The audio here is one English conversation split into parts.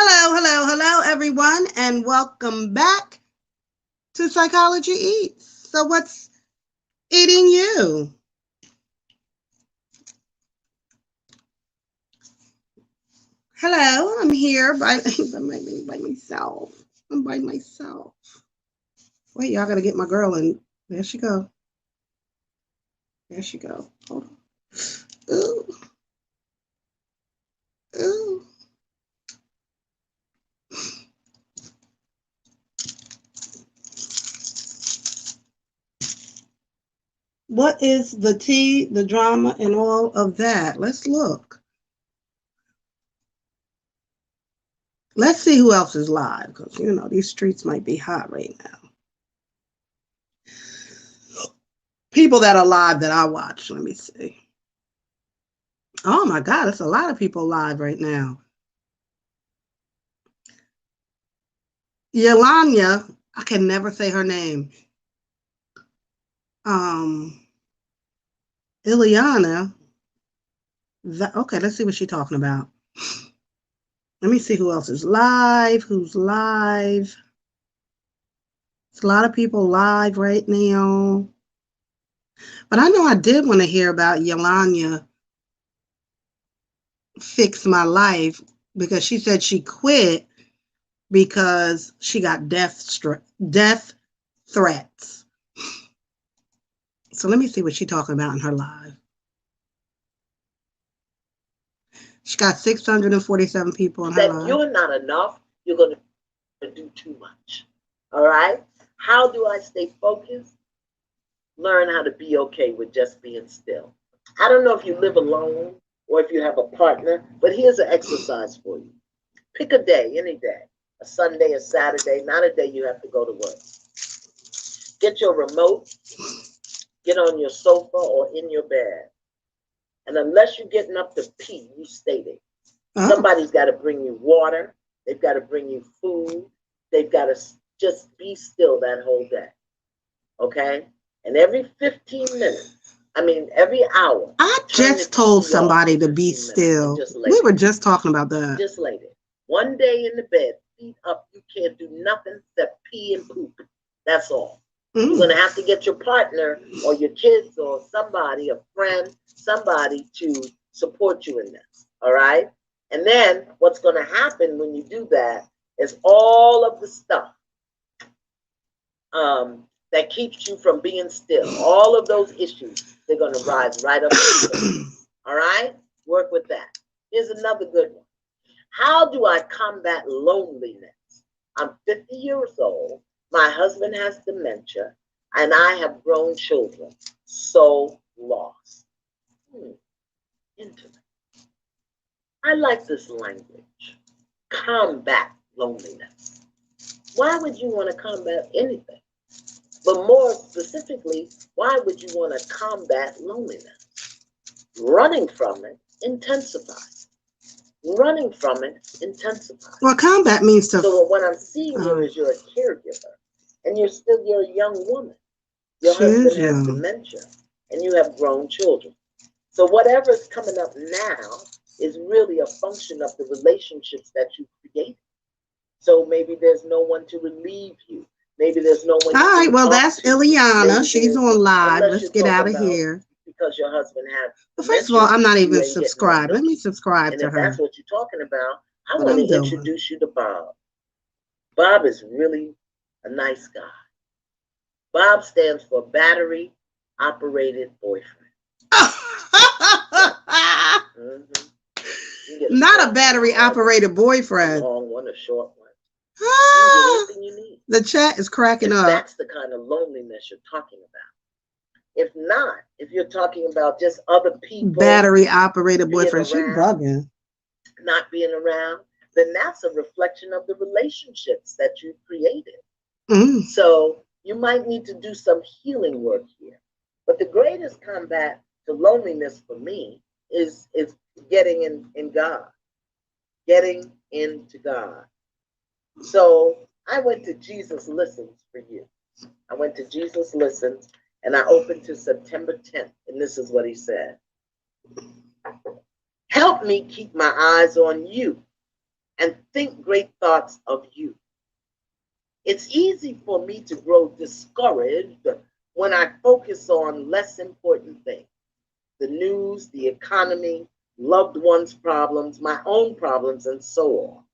Hello, everyone, and welcome back to Psychology Eats. So, what's eating you? Hello, I'm here by myself. I'm by myself. Wait, y'all gotta get my girl in. There she go. There she go. Hold on. Ooh, ooh. What is the tea, the drama, and all of that? Let's look. Let's see who else is live, because these streets might be hot right now. People that are live that I watch. Let me see. Oh my God, it's a lot of people live right now. Yolanya, I can never say her name. Ileana. Okay, let's see what she's talking about. Let me see who else is live. Who's live? It's a lot of people live right now. But I know I did want to hear about Yolanya Fix My Life because she said she quit because she got death threats. So let me see what she's talking about in her live. She got 647 people in her live. That you're not enough, you're going to do too much. All right? How do I stay focused? Learn how to be okay with just being still. I don't know if you live alone or if you have a partner, but here's an exercise for you. Pick a day, any day, a Sunday, a Saturday, not a day you have to go to work. Get your remote, get on your sofa or in your bed. And unless you're getting up to pee, you stay there. Oh. Somebody's got to bring you water. They've got to bring you food. They've got to just be still that whole day. Okay? And every 15 minutes, every hour. I just told somebody to be still. We were just talking about that. Just lay there. One day in the bed, feet up, you can't do nothing except pee and poop. That's all. You're going to have to get your partner or your kids or somebody, a friend, somebody to support you in this. All right? And then what's going to happen when you do that is all of the stuff that keeps you from being still, all of those issues, they're going to rise right up. All right? Work with that. Here's another good one. How do I combat loneliness? I'm 50 years old. My husband has dementia, and I have grown children. So lost. Intimate. I like this language. Combat loneliness. Why would you want to combat anything? But more specifically, why would you want to combat loneliness? Running from it intensifies. Running from it intensifies. Well, combat means to... So what I'm seeing here is you're a caregiver, and you're a young woman. Your husband has dementia, and you have grown children. So whatever's coming up now is really a function of the relationships that you created. So maybe there's no one to relieve you. Maybe there's no one. All right, well, that's Ileana. She's on live. Let's get out of here. Because your husband has. Well, first of all, I'm not even subscribed. Let me subscribe to her. And if that's what you're talking about, I want to introduce you to Bob. Bob is really a nice guy. Bob stands for Battery Operated Boyfriend. Not a battery operated boyfriend. A long one, a short one. Anything you need. The chat is cracking up. That's the kind of loneliness you're talking about. If not, if you're talking about just other people, battery operated boyfriend, she's bugging. Not being around, then that's a reflection of the relationships that you created. So you might need to do some healing work here. But the greatest combat to loneliness for me is getting in God, getting into God. So I went to Jesus Listens for you. I went to Jesus Listens, and I opened to September 10th, and this is what he said. Help me keep my eyes on you and think great thoughts of you. It's easy for me to grow discouraged when I focus on less important things: the news, the economy, loved ones' problems, my own problems, and so on.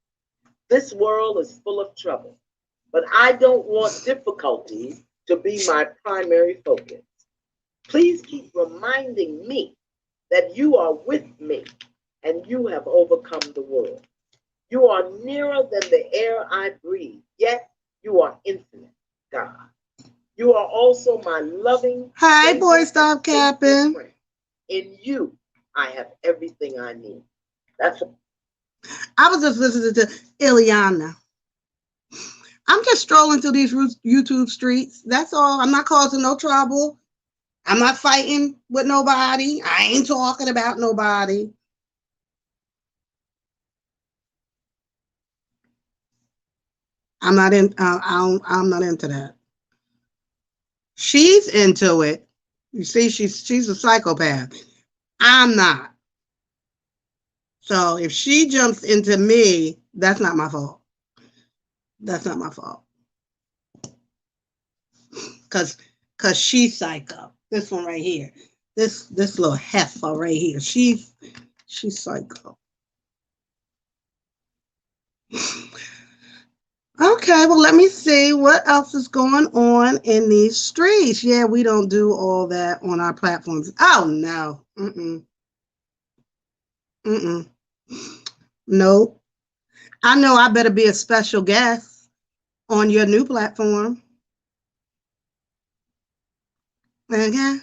This world is full of trouble, but I don't want difficulties to be my primary focus. Please keep reminding me that you are with me and you have overcome the world. You are nearer than the air I breathe, yet you are infinite, God. You are also my loving, Hey, boy, faithful, stop capping. friend. In you, I have everything I need. That's a I was just listening to Ileana. I'm just strolling through these YouTube streets. That's all. I'm not causing no trouble. I'm not fighting with nobody. I ain't talking about nobody. I'm not in. I'm not into that. She's into it. You see, she's a psychopath. I'm not. So if she jumps into me, that's not my fault. That's not my fault. Cause she's psycho. This one right here. This little heifer right here. She's psycho. Okay, well, let me see what else is going on in these streets. Yeah, we don't do all that on our platforms. Oh no. Mm-mm. Mm-mm. Nope. I know I better be a special guest on your new platform. Okay.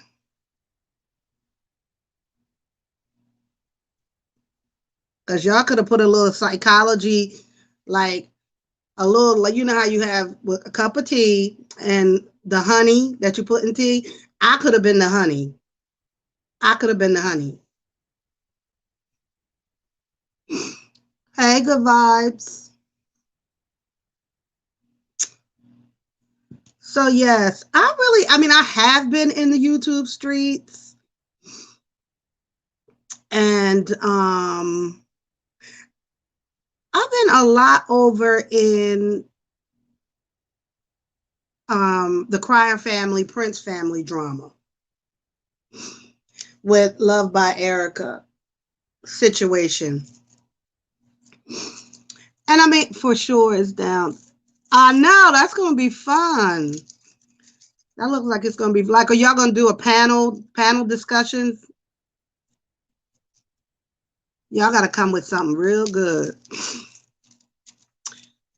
Because y'all could have put a little psychology, like a little, like, you know how you have a cup of tea and the honey that you put in tea? I could have been the honey. I could have been the honey. Hey, good vibes. So yes, I mean, I have been in the YouTube streets, and I've been a lot over in the Crier family, Prince family drama with Love by Erica situation. And I mean, for sure it's down. I know that's gonna be fun. That looks like it's gonna be like, are y'all gonna do a panel discussions? Y'all gotta come with something real good.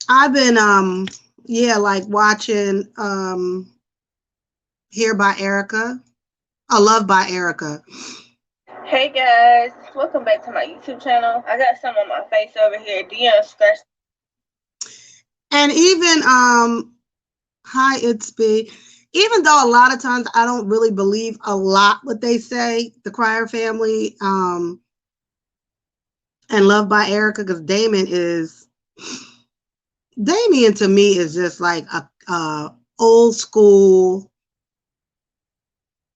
I've been yeah, like watching Here by Erica. Love by Erica. Hey guys, welcome back to my YouTube channel. I got some on my face over here. Dion scratched. And even hi, it's B. Even though a lot of times I don't really believe a lot what they say, the Crier family, and Love by Erica, because Damien to me is just like a old school,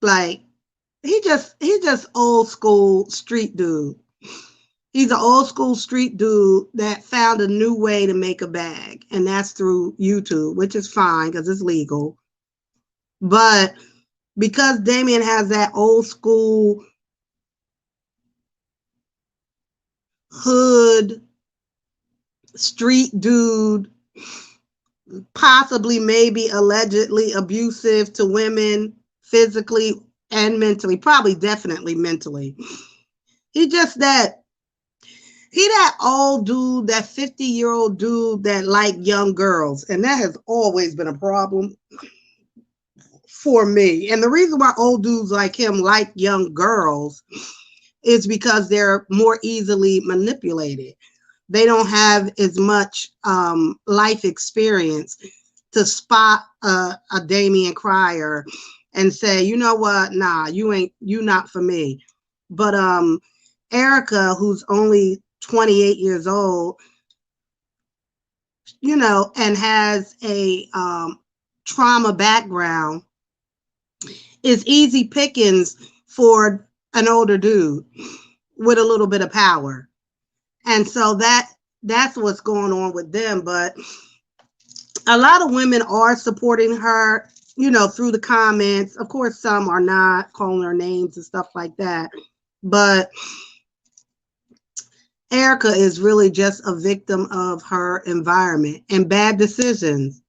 like he just old school street dude. He's an old school street dude that found a new way to make a bag, and that's through YouTube, which is fine because it's legal. But because Damien has that old school hood street dude, possibly maybe allegedly abusive to women physically and mentally, probably definitely mentally. He that old dude, that 50-year-old dude that liked young girls. And that has always been a problem for me. And the reason why old dudes like him like young girls is because they're more easily manipulated. They don't have as much life experience to spot a Damien Crier and say, you know what, nah, you not for me. But Erica, who's only 28 years old, you know, and has a trauma background, is easy pickings for an older dude with a little bit of power. And so that that's what's going on with them. But a lot of women are supporting her, you know, through the comments. Of course, some are not calling her names and stuff like that. But Erica is really just a victim of her environment and bad decisions.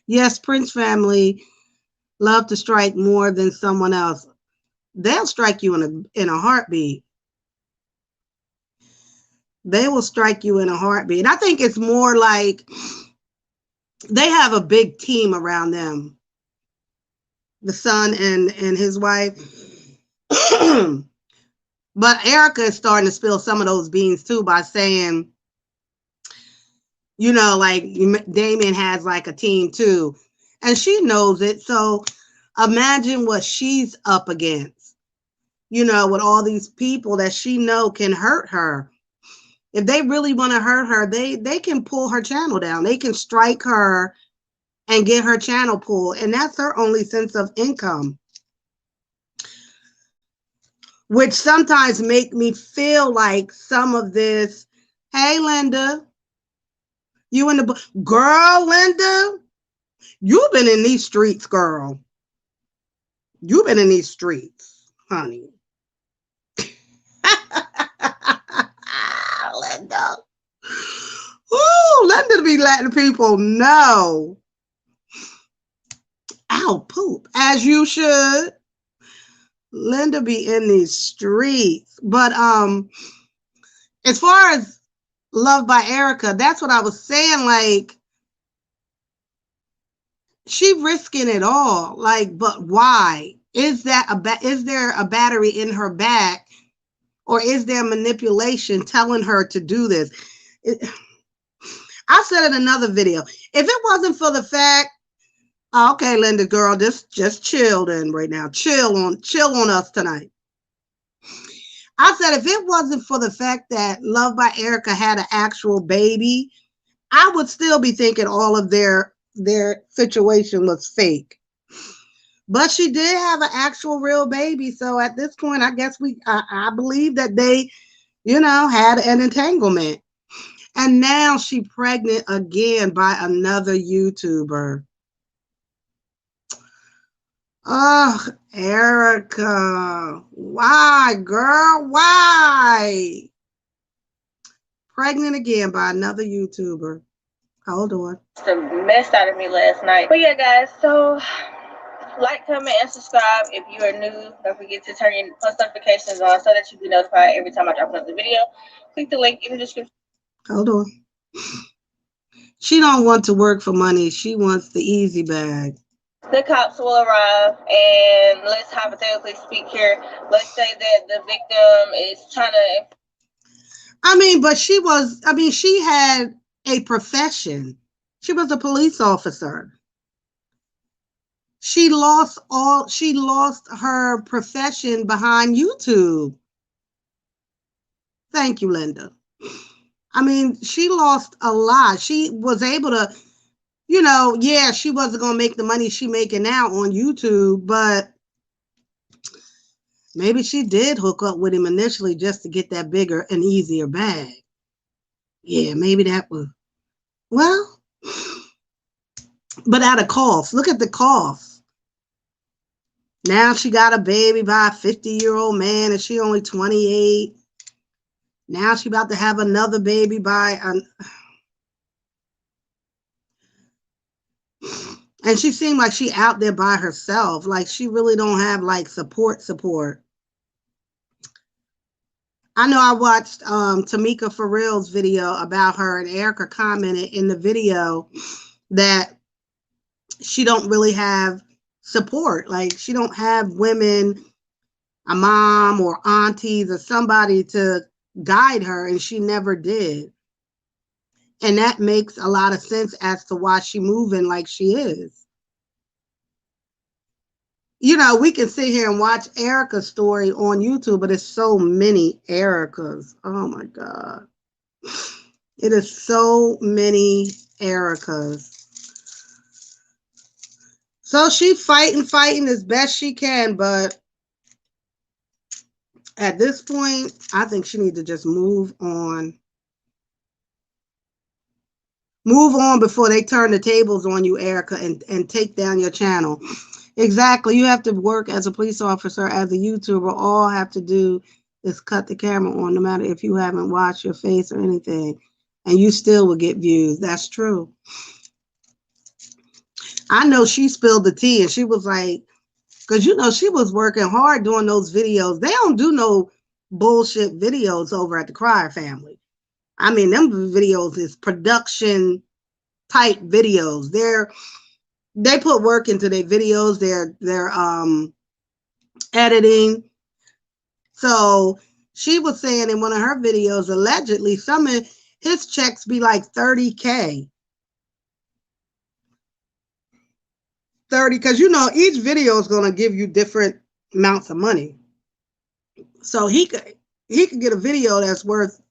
Yes, Prince family love to strike more than someone else. They'll strike you in a heartbeat. They will strike you in a heartbeat. I think it's more like they have a big team around them. The son and his wife. But Erica is starting to spill some of those beans too by saying, you know, like Damien has like a team too. And she knows it. So imagine what she's up against, you know, with all these people that she know can hurt her. If they really want to hurt her, they can pull her channel down. They can strike her and get her channel pulled. And that's her only sense of income, which sometimes make me feel like some of this, hey, Linda, you in the girl, Linda, you've been in these streets, girl. You've been in these streets, honey. Linda. Ooh, Linda be letting people know. Ow, poop. As you should. Linda be in these streets. But as far as Love by Erica, that's what I was saying. Like, she risking it all. Like, but why? Is there a battery in her back, or is there manipulation telling her to do this? I said in another video, if it wasn't for the fact, okay, Linda girl, just chill then right now. Chill on us tonight. I said if it wasn't for the fact that Love by Erica had an actual baby, I would still be thinking all of their situation was fake. But she did have an actual real baby. So at this point, I guess I believe that they, you know, had an entanglement. And now she pregnant again by another YouTuber. Oh, Erica. Why, girl? Why? Pregnant again by another YouTuber. Hold on. The mess out of me last night. But yeah, guys, so like, comment, and subscribe. If you are new, don't forget to turn your post notifications on so that you'll be notified every time I drop another video. Click the link in the description. Hold on. She don't want to work for money. She wants the easy bag. The cops will arrive, and let's hypothetically speak here. Let's say that the victim is trying to... But she had a profession. She was a police officer. She lost her profession behind YouTube. Thank you, Linda. She lost a lot. She was able to, you know, yeah, she wasn't going to make the money she making now on YouTube, but maybe she did hook up with him initially just to get that bigger and easier bag. Yeah, maybe that was, well, but at a cost. Look at the cost. Now she got a baby by a 50-year-old man and she only 28. Now she about to have another baby by and she seemed like she out there by herself. Like she really don't have like support. I know I watched Tamika Farrell's video about her, and Erica commented in the video that she don't really have support. Like she don't have women, a mom or aunties or somebody to guide her, and she never did. And that makes a lot of sense as to why she's moving like she is. You know, we can sit here and watch Erica's story on YouTube, but there's so many Ericas. Oh my God. It is so many Ericas. So she's fighting as best she can, but at this point, I think she needs to just move on. Move on before they turn the tables on you, Erica, and take down your channel. Exactly. You have to work as a police officer, as a YouTuber. All have to do is cut the camera on, no matter if you haven't washed your face or anything, and you still will get views. That's true. I know she spilled the tea, and she was like, because you know she was working hard doing those videos. They don't do no bullshit videos over at the Crier family. I mean, them videos is production type videos. They put work into their videos. They're editing. So she was saying in one of her videos, allegedly, some of his checks be like 30K. 30, because you know each video is going to give you different amounts of money. So he could get a video that's worth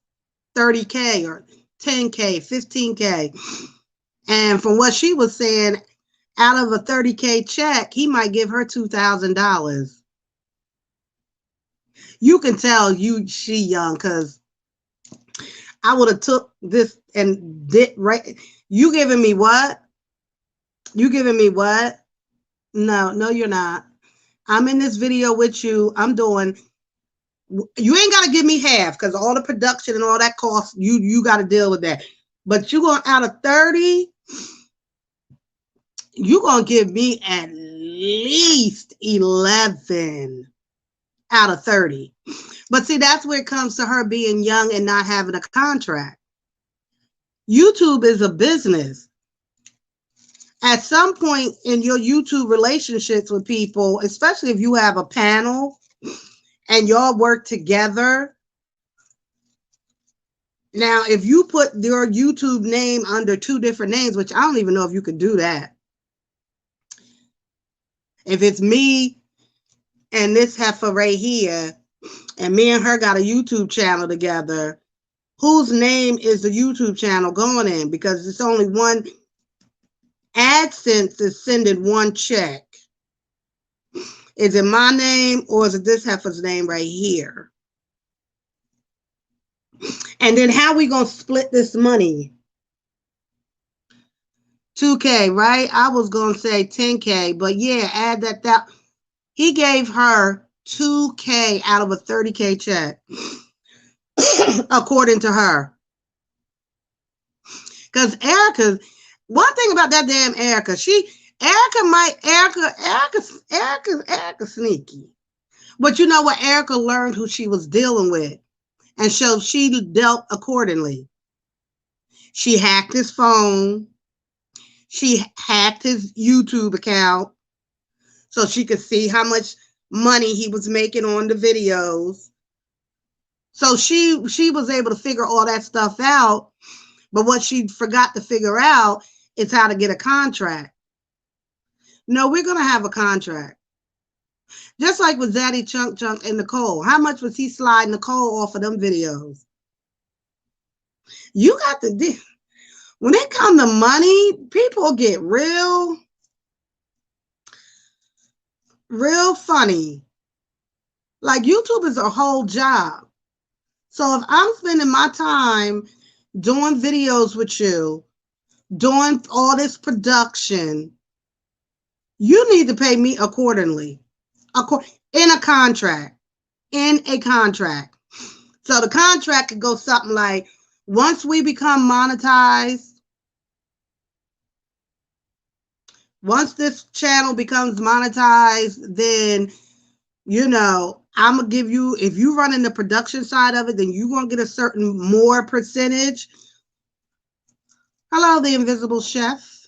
30K or 10K, 15K. And from what she was saying, out of a 30K check, he might give her $2,000. You can tell she young, because I would have took this and did right. You giving me what? You giving me what? No, you're not. I'm in this video with you. I'm doing. You ain't got to give me half, because all the production and all that costs, you got to deal with that. But you're going out of 30, you're going to give me at least 11 out of 30. But see, that's where it comes to her being young and not having a contract. YouTube is a business. At some point in your YouTube relationships with people, especially if you have a panel and y'all work together. Now, if you put your YouTube name under 2 different names, which I don't even know if you could do that. If it's me and this heifer right here, and me and her got a YouTube channel together, whose name is the YouTube channel going in? Because it's only one. AdSense is sending one check. Is it my name or is it this heifer's name right here? And then how we gonna split this money? 2K, right? I was gonna say 10K, but yeah, add that. He gave her 2K out of a 30K check, according to her. Because Erica, one thing about that damn Erica, Erica sneaky. But you know what? Erica learned who she was dealing with, and so she dealt accordingly. She hacked his phone. She hacked his YouTube account so she could see how much money he was making on the videos. So she was able to figure all that stuff out. But what she forgot to figure out is how to get a contract. No, we're going to have a contract. Just like with Zaddy Chunk and Nicole. How much was he sliding Nicole off of them videos? You got to, when it comes to money, people get real funny. Like YouTube is a whole job. So if I'm spending my time doing videos with you, doing all this production, you need to pay me accordingly. In a contract. So the contract could go something like, once we become monetized, once this channel becomes monetized, then, you know, I'm going to give you, if you run in the production side of it, then you're going to get a certain more percentage. Hello, the invisible chef.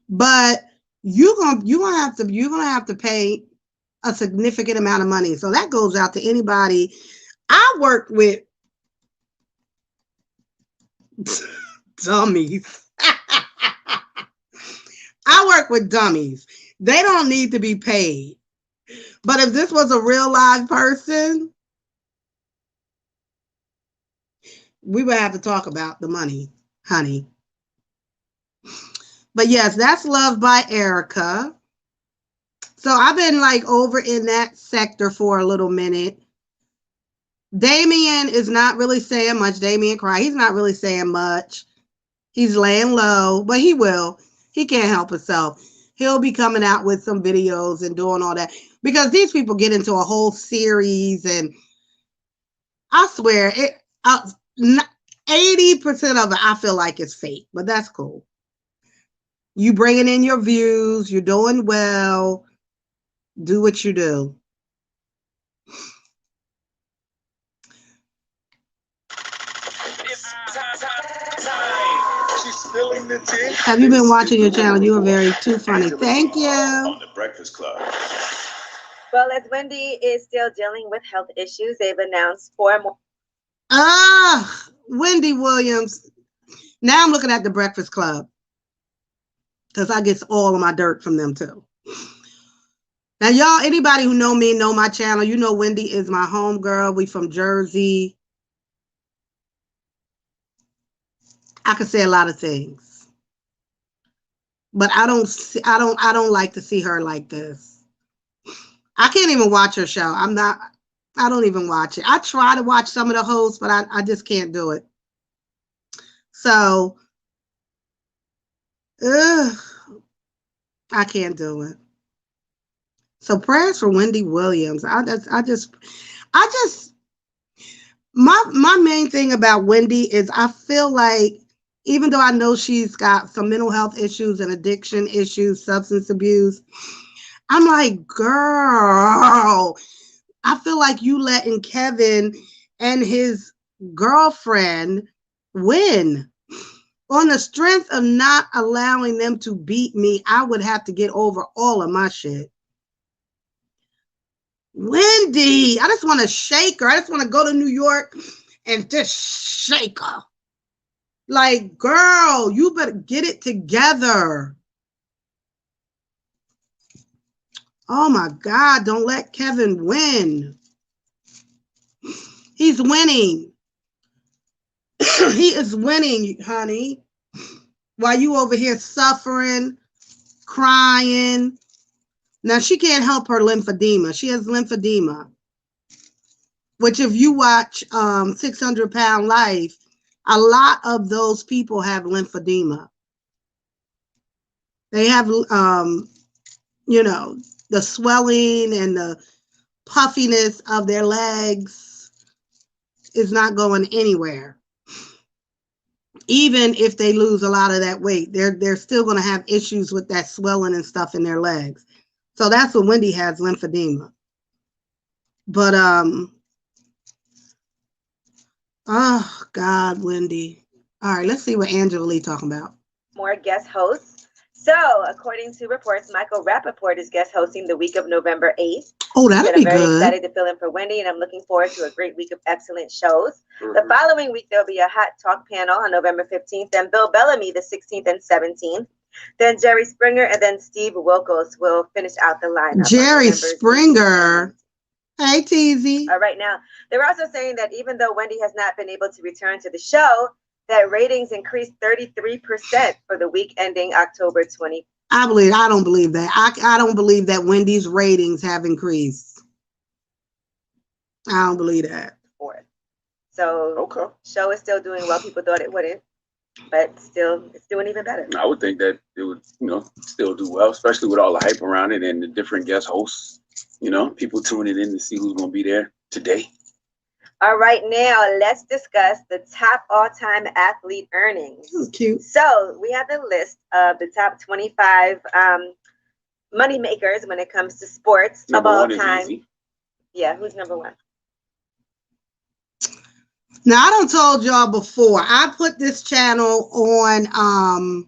But you're gonna have to pay a significant amount of money. So that goes out to anybody. I work with dummies. I work with dummies. They don't need to be paid. But if this was a real live person, we would have to talk about the money, honey. But yes, that's Love by Erica. So I've been like over in that sector for a little minute. Damien is not really saying much. Damien Crier, he's not really saying much. He's laying low, but he will. He can't help himself. He'll be coming out with some videos and doing all that because these people get into a whole series, and I swear it. 80% of it, I feel like it's fake, but that's cool. You bringing in your views, you're doing well. Do what you do. She's spilling the tea. Have you been watching your channel? You are very too funny. Thank you. On the Breakfast Club. Well, as Wendy is still dealing with health issues, they've announced 4 more. Wendy Williams. Now I'm looking at the Breakfast Club because I get all of my dirt from them too. Now, y'all, anybody who know me, know my channel, you know Wendy is my home girl. We from Jersey. I could say a lot of things, but I don't like to see her like this. I can't even watch her show. I don't even watch it. I try to watch some of the hosts, but I just can't do it. So, I can't do it. So prayers for Wendy Williams. My main thing about Wendy is I feel like, even though I know she's got some mental health issues and addiction issues, substance abuse, I'm like, girl, I feel like you letting Kevin and his girlfriend win. On the strength of not allowing them to beat me, I would have to get over all of my shit. Wendy, I just want to shake her. I just want to go to New York and just shake her. Like, girl, you better get it together. Oh my God, don't let Kevin win. He's winning. He is winning, honey. While you over here suffering, crying. Now, she can't help her lymphedema. She has lymphedema, which if you watch 600 Pound Life, a lot of those people have lymphedema. They have, the swelling and the puffiness of their legs is not going anywhere. Even if they lose a lot of that weight, they're still going to have issues with that swelling and stuff in their legs. So that's what Wendy has, lymphedema. But, oh, God, Wendy. All right, let's see what Angela Lee talking about. More guest hosts. So, according to reports, Michael Rappaport is guest hosting the week of November 8th. Oh, that'd be good. I'm very excited to fill in for Wendy, and I'm looking forward to a great week of excellent shows. The following week, there'll be a hot talk panel on November 15th, then Bill Bellamy the 16th and 17th. Then Jerry Springer and then Steve Wilkos will finish out the lineup. Jerry Springer. Hey, Teasy. All right, now, they're also saying that even though Wendy has not been able to return to the show, that ratings increased 33% for the week ending October 20th. I don't believe that. I don't believe that Wendy's ratings have increased. I don't believe that. So, okay. Show is still doing well. People thought it wouldn't, but still, it's doing even better. I would think that it would, still do well, especially with all the hype around it and the different guest hosts. People tuning in to see who's going to be there today. All right, now let's discuss the top all-time athlete earnings. This is cute. So we have the list of the top 25 money makers when it comes to sports of all time. Yeah, who's number one? Now, I done told y'all before, I put this channel on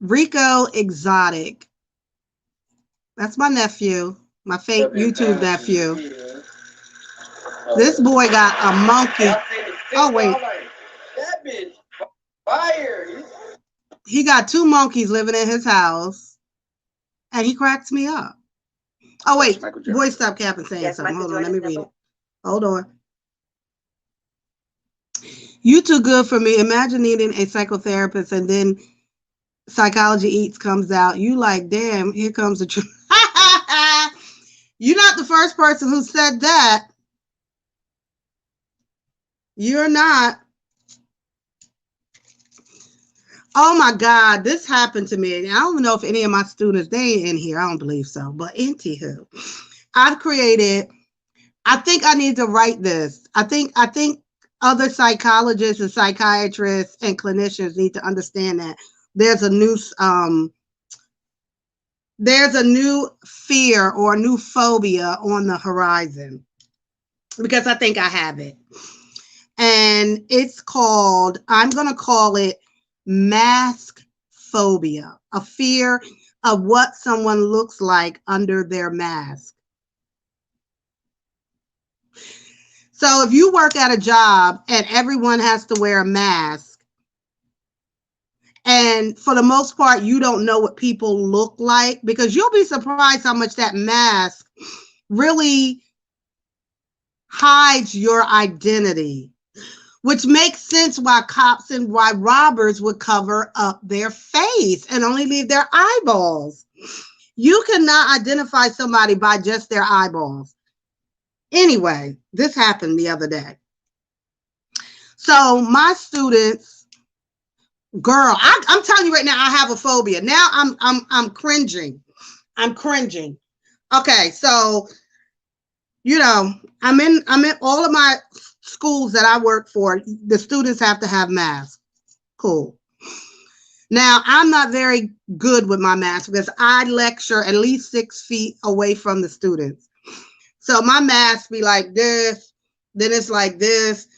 Rico Exotic. That's my nephew, my fake YouTube nephew. This boy got a monkey. Oh, wait. That bitch fire. He got 2 monkeys living in his house, and he cracks me up. Oh, wait. Boy, stop capping saying something. Hold on. Let me read it. Hold on. You too good for me. Imagine needing a psychotherapist, and then Psychology Eats comes out. You like, damn, here comes the truth. You're not the first person who said that. You're not. Oh my God, this happened to me. I don't know if any of my students, they ain't in here. I don't believe so. But anywho, I've created, I think I need to write this. I think other psychologists and psychiatrists and clinicians need to understand that there's a new fear or a new phobia on the horizon, because I think I have it. And it's called, I'm going to call it mascophobia, a fear of what someone looks like under their mask. So if you work at a job and everyone has to wear a mask, and for the most part, you don't know what people look like, because you'll be surprised how much that mask really hides your identity, which makes sense why cops and why robbers would cover up their face and only leave their eyeballs. You cannot identify somebody by just their eyeballs. Anyway, this happened the other day. So my students, girl, I'm telling you right now, I have a phobia. Now I'm cringing. I'm cringing. Okay, so I'm in all of my schools that I work for. The students have to have masks. Cool. Now, I'm not very good with my mask because I lecture at least 6 feet away from the students. So my mask be like this, then it's like this,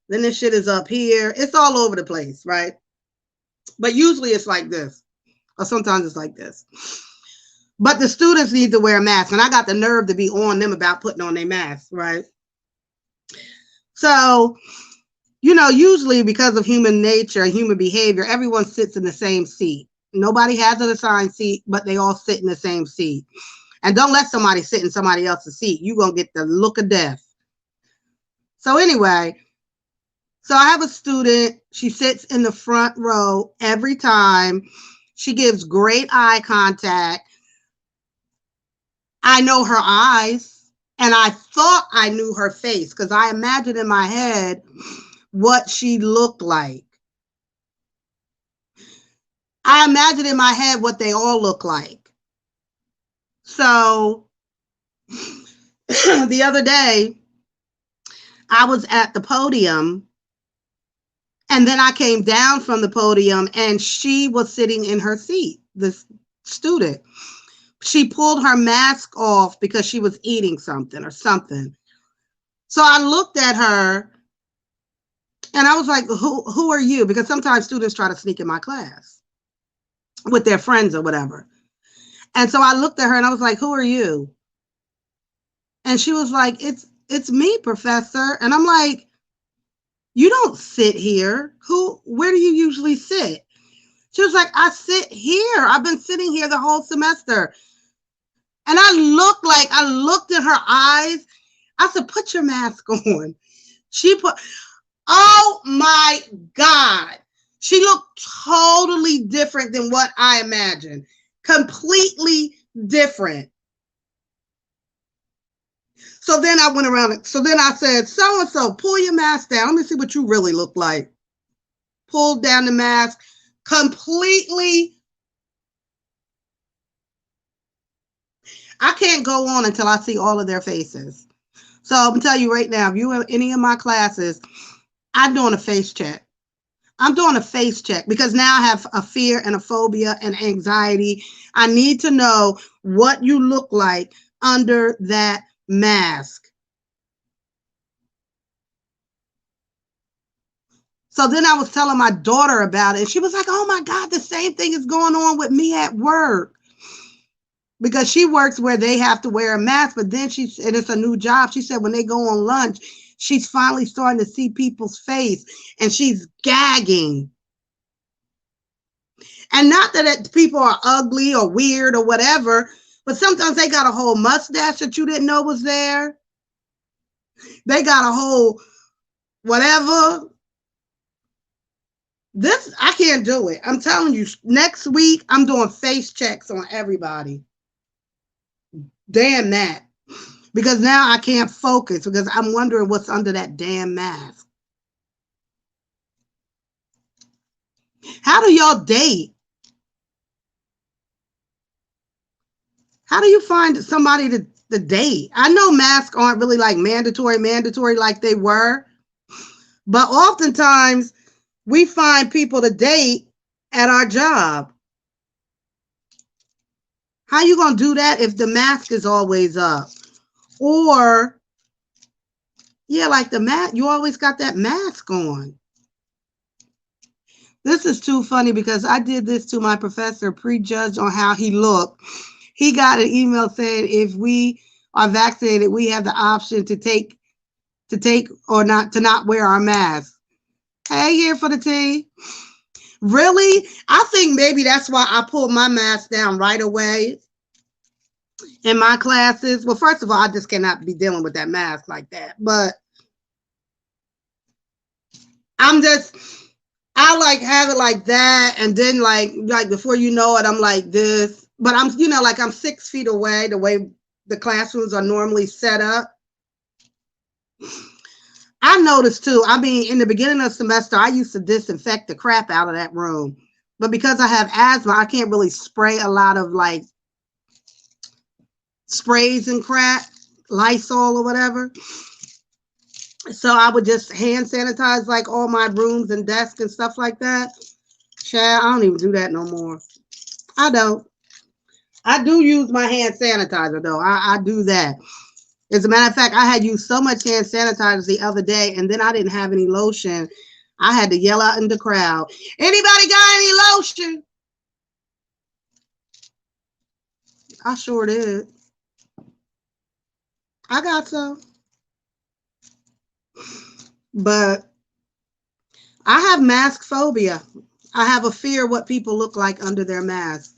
then this shit is up here. It's all over the place, right? But usually it's like this, or sometimes it's like this. But the students need to wear a mask, and I got the nerve to be on them about putting on their mask, right? So, usually because of human nature, human behavior, everyone sits in the same seat. Nobody has an assigned seat, but they all sit in the same seat. And don't let somebody sit in somebody else's seat. You're going to get the look of death. So anyway, so I have a student. She sits in the front row every time. She gives great eye contact. I know her eyes, and I thought I knew her face because I imagined in my head what she looked like. I imagined in my head what they all look like. So the other day, I was at the podium, and then I came down from the podium, and she was sitting in her seat, this student. She pulled her mask off because she was eating something or something. So I looked at her, and I was like, who are you? Because sometimes students try to sneak in my class with their friends or whatever. And so I looked at her and I was like, who are you? And she was like, it's me, professor. And I'm like, you don't sit here. Where do you usually sit? She was like, I sit here. I've been sitting here the whole semester. And I looked at her eyes. I said, put your mask on. Oh my God. She looked totally different than what I imagined. Completely different. So then I went around. So then I said, so-and-so, pull your mask down. Let me see what you really look like. Pulled down the mask. Completely. I can't go on until I see all of their faces. So I'm going to tell you right now, if you have any of my classes, I'm doing a face check. I'm doing a face check because now I have a fear and a phobia and anxiety. I need to know what you look like under that mask. So then I was telling my daughter about it, and she was like, oh my God, the same thing is going on with me at work. Because she works where they have to wear a mask, but then and it's a new job. She said when they go on lunch, she's finally starting to see people's face and she's gagging. And not that people are ugly or weird or whatever, but sometimes they got a whole mustache that you didn't know was there. They got a whole whatever. I can't do it. I'm telling you, next week, I'm doing face checks on everybody. Damn that. Because now I can't focus because I'm wondering what's under that damn mask. How do y'all date? How do you find somebody to date? I know masks aren't really like mandatory like they were, but oftentimes we find people to date at our job. How you gonna do that if the mask is always up? Or, yeah, like the mask, you always got that mask on. This is too funny because I did this to my professor, prejudged on how he looked. He got an email saying if we are vaccinated, we have the option to take or not wear our mask. Hey, here for the tea. Really? I think maybe that's why I pulled my mask down right away in my classes. Well, first of all, I just cannot be dealing with that mask like that. But I like have it like that, and then like before you know it, I'm like this. But I'm, like I'm 6 feet away, the way the classrooms are normally set up. I noticed too, I mean, in the beginning of the semester, I used to disinfect the crap out of that room. But because I have asthma, I can't really spray a lot of like sprays and crap, Lysol or whatever. So I would just hand sanitize like all my rooms and desks and stuff like that. Chad, I don't even do that no more. I don't. I do use my hand sanitizer though. I do that. As a matter of fact, I had used so much hand sanitizer the other day, and then I didn't have any lotion. I had to yell out in the crowd, anybody got any lotion? I sure did. I got some. But I have mask phobia. I have a fear of what people look like under their mask.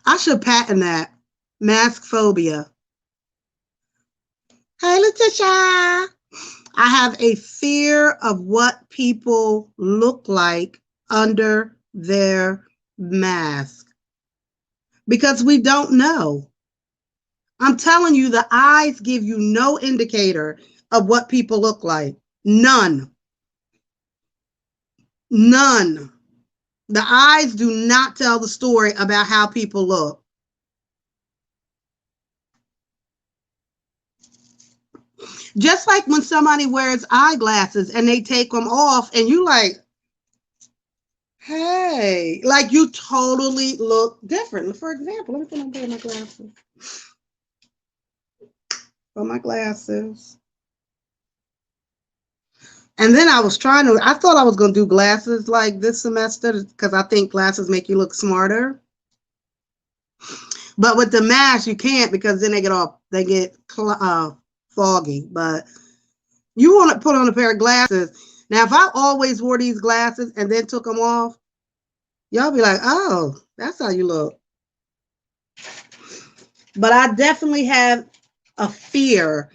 I should patent that. Mask phobia. Hey, Letitia. I have a fear of what people look like under their mask. Because we don't know. I'm telling you, the eyes give you no indicator of what people look like. None. None. The eyes do not tell the story about how people look. Just like when somebody wears eyeglasses and they take them off and you like, hey, like you totally look different. For example, let me put on pair of my glasses. For my glasses. And then I thought I was going to do glasses like this semester because I think glasses make you look smarter. But with the mask, you can't because then they get foggy. But you want to put on a pair of glasses. Now, if I always wore these glasses and then took them off, y'all be like, oh, that's how you look. But I definitely have a fear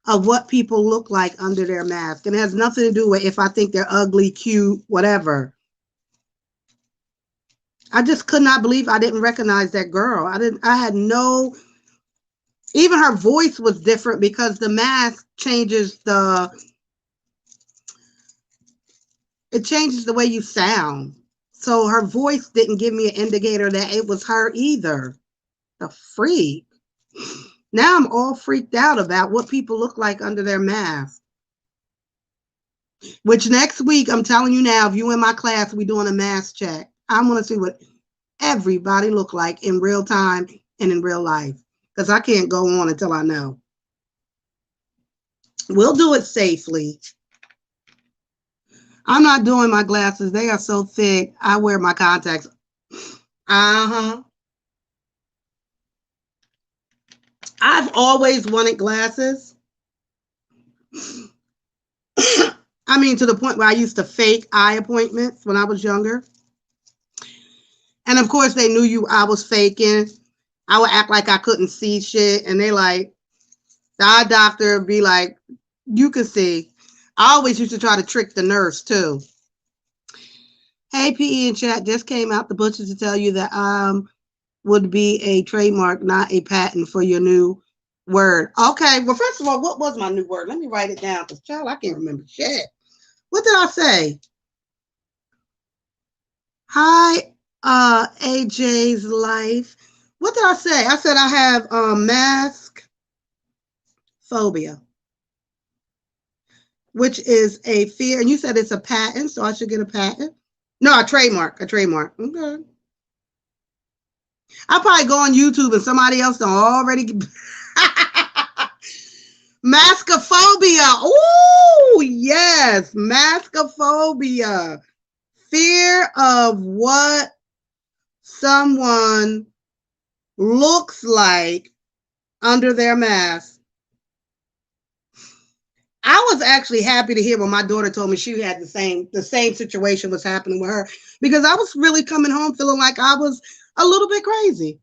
of what people look like under their mask. And it has nothing to do with if I think they're ugly, cute, whatever. I just could not believe I didn't recognize that girl. Even her voice was different because the mask changes the way you sound. So her voice didn't give me an indicator that it was her either. The freak. Now I'm all freaked out about what people look like under their mask. Which next week, I'm telling you now, if you in my class, we're doing a mask check. I want to see what everybody look like in real time and in real life. Because I can't go on until I know. We'll do it safely. I'm not doing my glasses. They are so thick. I wear my contacts. I've always wanted glasses. I mean, to the point where I used to fake eye appointments when I was younger. And of course, they knew I was faking. I would act like I couldn't see shit. And the eye doctor would be like, you can see. I always used to try to trick the nurse too. Hey, PE in chat, just came out the butcher to tell you that would be a trademark, not a patent for your new word. Okay, well, first of all, what was my new word? Let me write it down because, child, I can't remember shit. What did I say? Hi, AJ's life. What did I say? I said I have mask phobia, which is a fear. And you said it's a patent, so I should get a patent. No, a trademark. A trademark. Okay. I'll probably go on YouTube and somebody else done already. Mascophobia. Oh, yes. Mascophobia. Fear of what someone looks like under their mask. I was actually happy to hear when my daughter told me she had the same situation was happening with her, because I was really coming home feeling like I was a little bit crazy.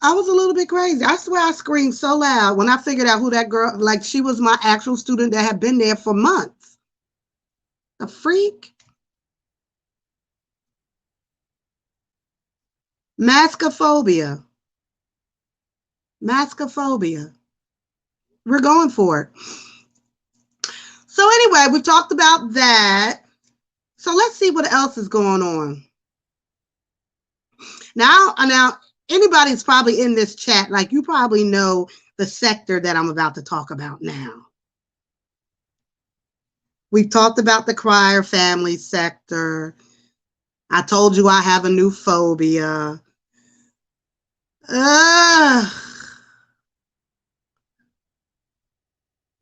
I was a little bit crazy. I swear I screamed so loud when I figured out who that girl, like she was my actual student that had been there for months. A freak. Mascophobia. Mascophobia. We're going for it. So anyway, we've talked about that. So let's see what else is going on. Now, anybody's probably in this chat, like you probably know the sector that I'm about to talk about now. We've talked about the Crier family sector. I told you I have a new phobia.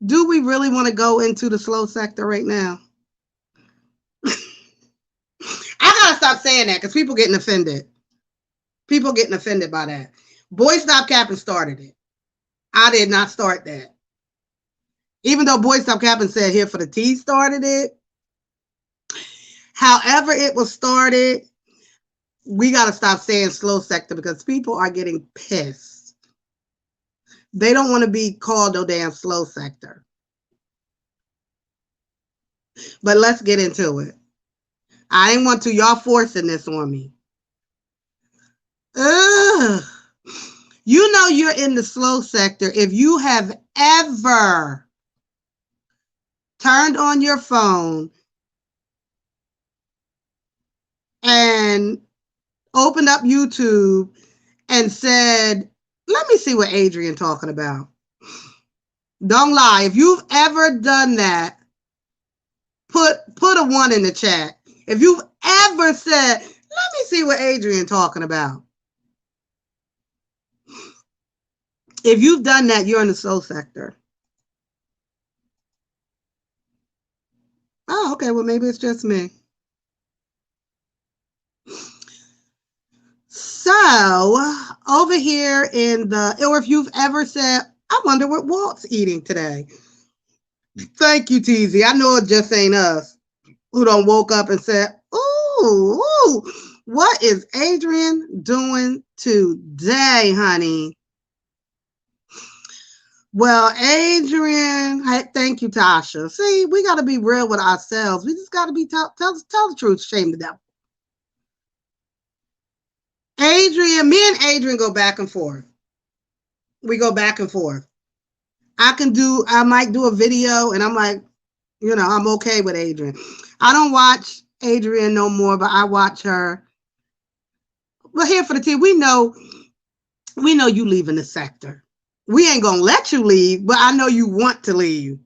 Do we really want to go into the slow sector right now? I gotta stop saying that because people getting offended. People getting offended by that. Boy Stop Capping started it. I did not start that. Even though Boy Stop Capping said Here for the Tea started it. However it was started, we got to stop saying slow sector because people are getting pissed. They don't want to be called no damn slow sector. But let's get into it. I didn't want to. Y'all forcing this on me. Ugh. You know you're in the slow sector if you have ever turned on your phone and opened up YouTube and said, let me see what Adrian talking about. Don't lie. If you've ever done that, put a 1 in the chat. If you've ever said, let me see what Adrian talking about. If you've done that, you're in the slow sector. Oh, okay. Well, maybe it's just me. So over here in the, or if you've ever said, I wonder what Walt's eating today. Thank you, TZ. I know it just ain't us who done woke up and said, ooh, what is Adrian doing today, honey? Well, Adrian, thank you, Tasha. See, we got to be real with ourselves. We just got to be tell the truth, shame the devil. Adrian, me and Adrian go back and forth. We go back and forth. I might do a video and I'm like, you know, I'm okay with Adrian. I don't watch Adrian no more, but I watch her. But Here for the Tea, we know you leaving the sector. We ain't gonna let you leave, but I know you want to leave.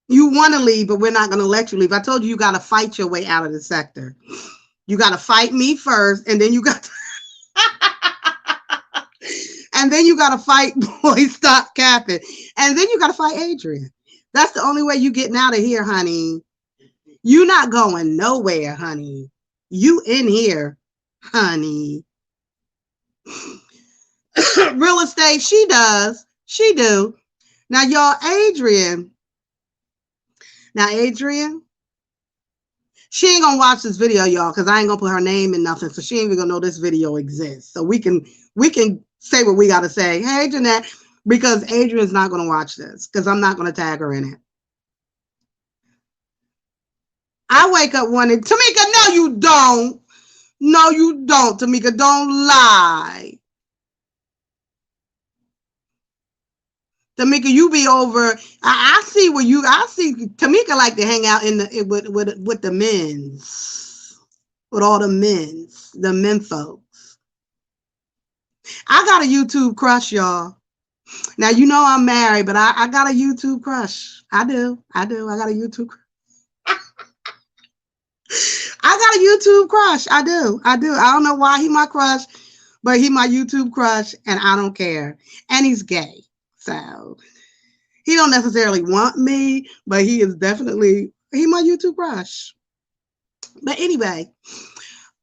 You want to leave, but we're not gonna let you leave. I told you you gotta fight your way out of the sector. You gotta fight me first, and then you got to and then you gotta fight Boy Stop Capping, and then you gotta fight Adrian. That's the only way you getting out of here, honey. You not going nowhere, honey. You in here, honey. Real estate, she does. She do. Now, y'all, Adrian, she ain't gonna watch this video, y'all, because I ain't gonna put her name in nothing, so she ain't even gonna know this video exists. So we can say what we gotta say. Hey, Jeanette, because Adrian's not gonna watch this, because I'm not gonna tag her in it. I wake up one and Tamika, no, you don't. No, you don't, Tamika. Don't lie. Tamika, you be over. I see where you. I see Tamika like to hang out in the with the men's, with all the men folks. I got a YouTube crush, y'all. Now you know I'm married, but I got a YouTube crush. I do. I got a YouTube crush. I got a YouTube crush. I do. I don't know why he my crush, but he my YouTube crush, and I don't care. And he's gay, so he don't necessarily want me, but he is definitely my YouTube crush. But anyway,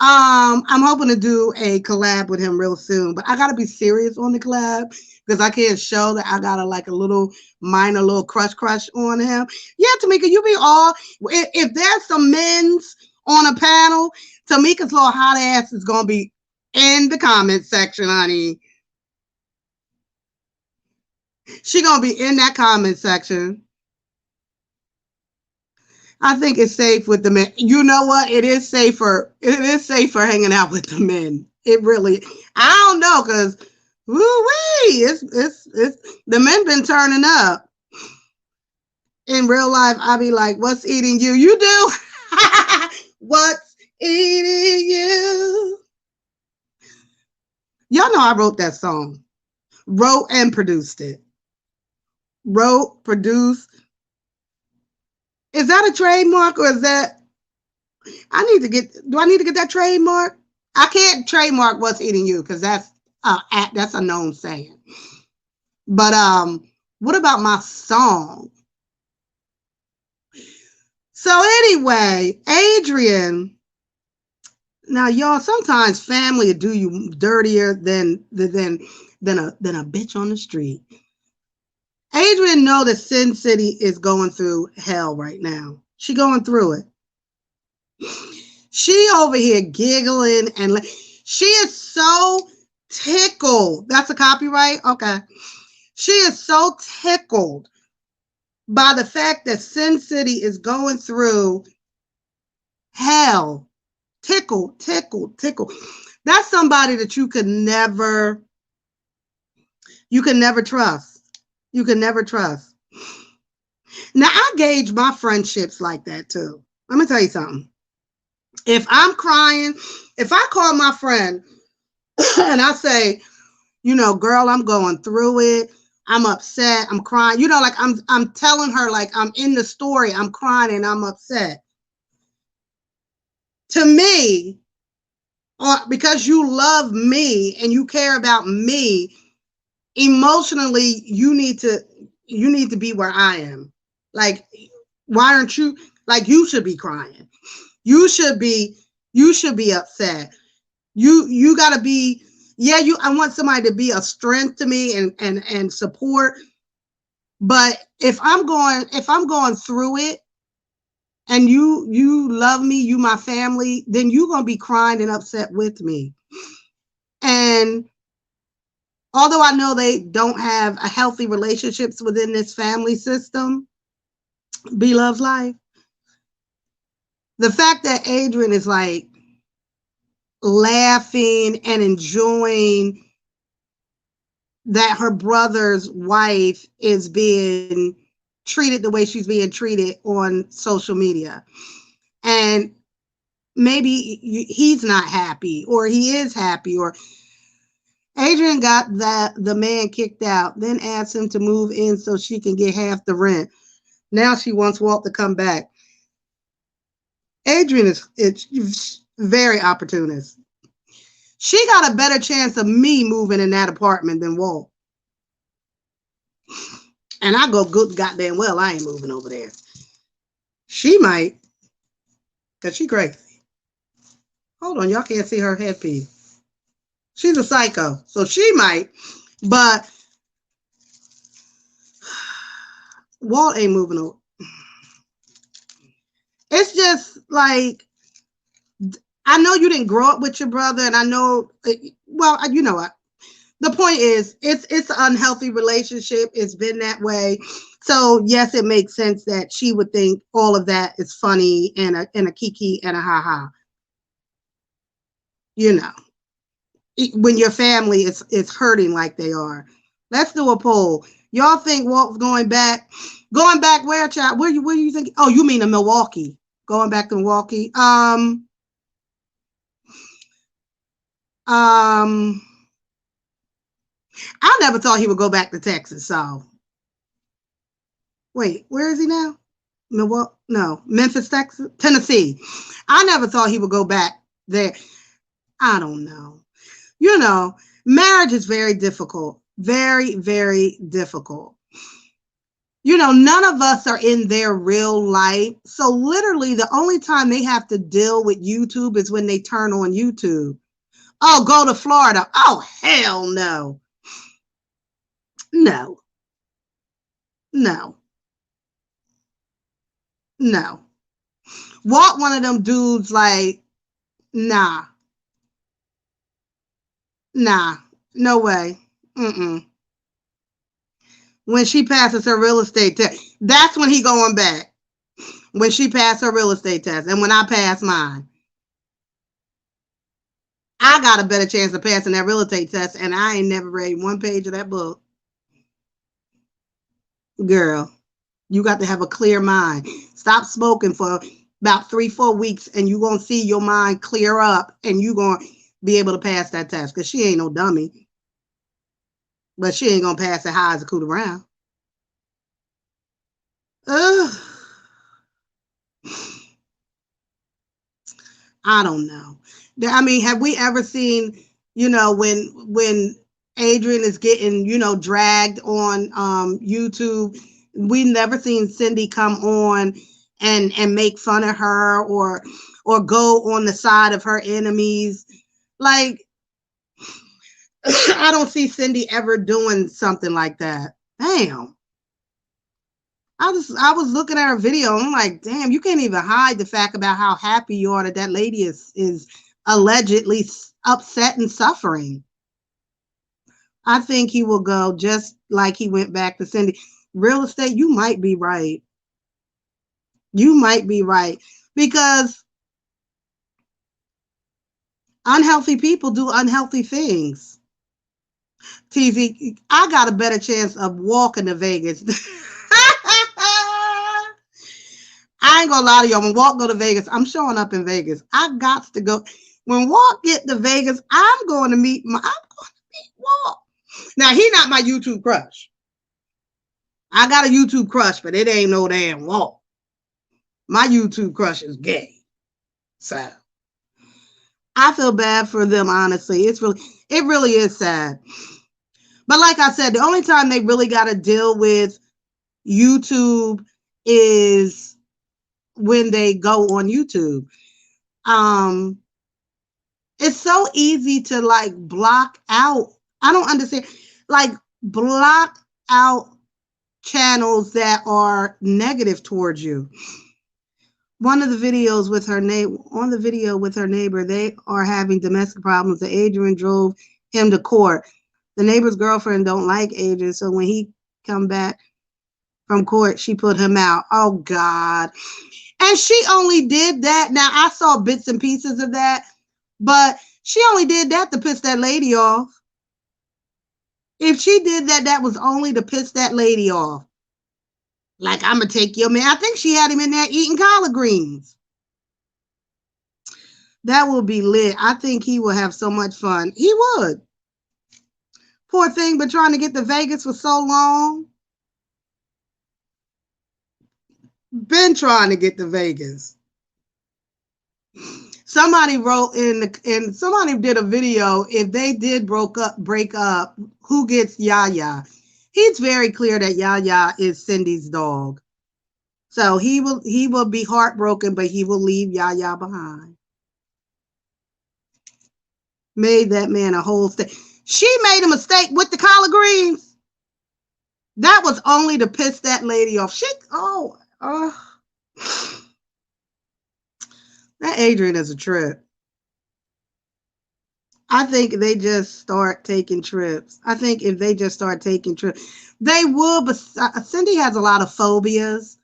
I'm hoping to do a collab with him real soon. But I gotta be serious on the collab because I can't show that I got a little minor little crush on him. Yeah, Tamika, you be all if there's some men's on a panel, Tamika's little hot ass is gonna be in the comment section, honey. She gonna be in that comment section. I think it's safe with the men. You know what? It is safer. It is safer hanging out with the men. It really. I don't know, cause woo-wee, it's the men been turning up. In real life, I be like, "What's eating you?" You do. What's eating you? Y'all know I wrote that song. Wrote and produced it. Wrote, produced. Is that a trademark or is that? Do I need to get that trademark? I can't trademark What's Eating You because that's a known saying. But what about my song? So anyway, Adrian. Now, y'all, sometimes family will do you dirtier than a bitch on the street. Adrian know that Sin City is going through hell right now. She going through it. She over here giggling and she is so tickled. That's a copyright? Okay. She is so tickled by the fact that Sin City is going through hell. Tickle. That's somebody that you could never trust. You can never trust. Now, I gauge my friendships like that too. Let me tell you something. If I'm crying, if I call my friend and I say, girl, I'm going through it. I'm upset. I'm crying. Like I'm telling her, like I'm in the story. I'm crying and I'm upset. To me, because you love me and you care about me, emotionally, you need to be where I am. Like, why aren't you, like, you should be crying. You should be upset. You gotta be, I want somebody to be a strength to me and support. But if I'm going through it and you love me, you my family, then you're gonna be crying and upset with me. And although I know they don't have a healthy relationships within this family system, Be Love's Life, the fact that Adrian is like laughing and enjoying that her brother's wife is being treated the way she's being treated on social media. And maybe he's not happy, or he is happy, or Adrian got the man kicked out, then asked him to move in so she can get half the rent. Now she wants Walt to come back. Adrian is very opportunist. She got a better chance of me moving in that apartment than Walt. And I go good goddamn well, I ain't moving over there. She might, because she crazy. Hold on, y'all can't see her headpiece. She's a psycho, so she might, but Walt ain't moving over. It's just like, I know you didn't grow up with your brother, and I know, well, you know what? The point is, it's an unhealthy relationship. It's been that way. So yes, it makes sense that she would think all of that is funny and a kiki and a ha-ha. When your family is hurting like they are. Let's do a poll. Y'all think Walt's going back? Going back where, child? Where you think? Oh, you mean to Milwaukee? Going back to Milwaukee? I never thought he would go back to Texas. So, wait, where is he now? Milwaukee? No, Memphis, Texas, Tennessee. I never thought he would go back there. I don't know. You know, marriage is very difficult. Very, very difficult. You know, none of us are in their real life. So literally the only time they have to deal with YouTube is when they turn on YouTube. Oh, go to Florida. Oh, hell no. No. No. No. Walt one of them dudes like, nah. Nah. No way. Mm-mm. When she passes her real estate test, that's when he going back. When she passed her real estate test and when I pass mine. I got a better chance of passing that real estate test and I ain't never read one page of that book. Girl, you got to have a clear mind. Stop smoking for about 3-4 weeks and you're going to see your mind clear up and you're going to be able to pass that test because she ain't no dummy. But she ain't going to pass it high as a coot around. Ugh. I don't know. I mean, have we ever seen, you know, when Adrian is getting, you know, dragged on YouTube, we never seen Cindy come on and make fun of her or go on the side of her enemies. Like, I don't see Cindy ever doing something like that. Damn. I was looking at her video and I'm like, damn, you can't even hide the fact about how happy you are that lady is allegedly upset and suffering. I think he will go just like he went back to Cindy. Real estate, you might be right. You might be right because unhealthy people do unhealthy things. TV, I got a better chance of walking to Vegas. I ain't gonna lie to y'all. When Walt go to Vegas, I'm showing up in Vegas. I got to go. When Walt get to Vegas, I'm going to meet Walt. Now he not my YouTube crush. I got a YouTube crush, but it ain't no damn Walt. My YouTube crush is gay. So I feel bad for them, honestly. It really is sad. But like I said, the only time they really got to deal with YouTube is when they go on YouTube. It's so easy to like block out. I don't understand. Like block out channels that are negative towards you. One of the videos with her neighbor, on the video with her neighbor, they are having domestic problems. And Adrian drove him to court. The neighbor's girlfriend don't like Adrian, so when he come back from court, she put him out. Oh God. And she only did that. Now I saw bits and pieces of that, but she only did that to piss that lady off. If she did that, that was only to piss that lady off. Like, I'm going to take your man. I think she had him in there eating collard greens. That will be lit. I think he will have so much fun. He would. Poor thing, but trying to get to Vegas for so long. Been trying to get to Vegas. Somebody wrote and somebody did a video. If they did break up, who gets Yaya? He's very clear that Yaya is Cindy's dog. So he will be heartbroken, but he will leave Yaya behind. Made that man a whole thing. She made a mistake with the collard greens. That was only to piss that lady off. That Adrian is a trip. I think they just start taking trips. I think if they just start taking trips, they will. But Cindy has a lot of phobias.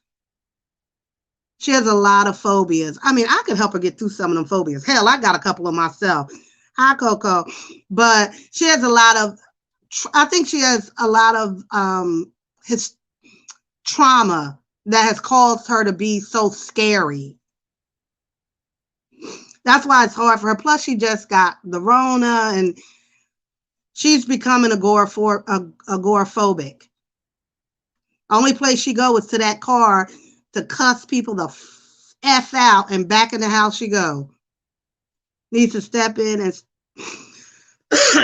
She has a lot of phobias. I mean, I could help her get through some of them phobias. Hell, I got a couple of myself. Hi, Coco. But she has a lot of, I think she has a lot of his trauma that has caused her to be so scary. That's why it's hard for her. Plus, she just got the Rona, and she's becoming agoraphobic. Only place she go is to that car to cuss people the F out, and back in the house she go. Needs to step in and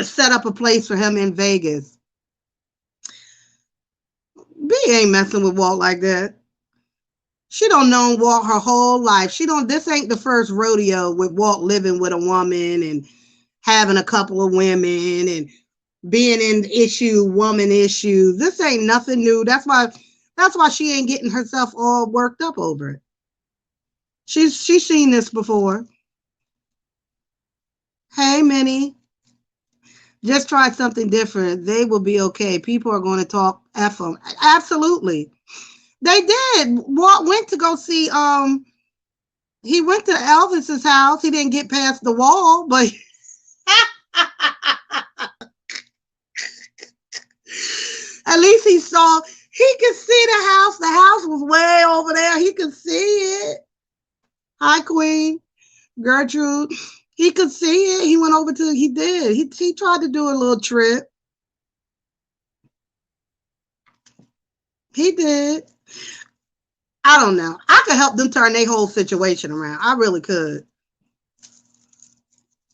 set up a place for him in Vegas. B ain't messing with Walt like that. She don't know Walt her whole life. This ain't the first rodeo with Walt living with a woman and having a couple of women and being in woman issues. This ain't nothing new. That's why she ain't getting herself all worked up over it. She's seen this before. Hey, Minnie. Just try something different. They will be okay. People are going to talk F them. Absolutely. They did. Walt went to go see, he went to Elvis's house. He didn't get past the wall, but at least he could see the house. The house was way over there. He could see it. Hi, Queen. Gertrude. He could see it. He went over to, he did. He tried to do a little trip. He did. I don't know. I could help them turn their whole situation around. I really could.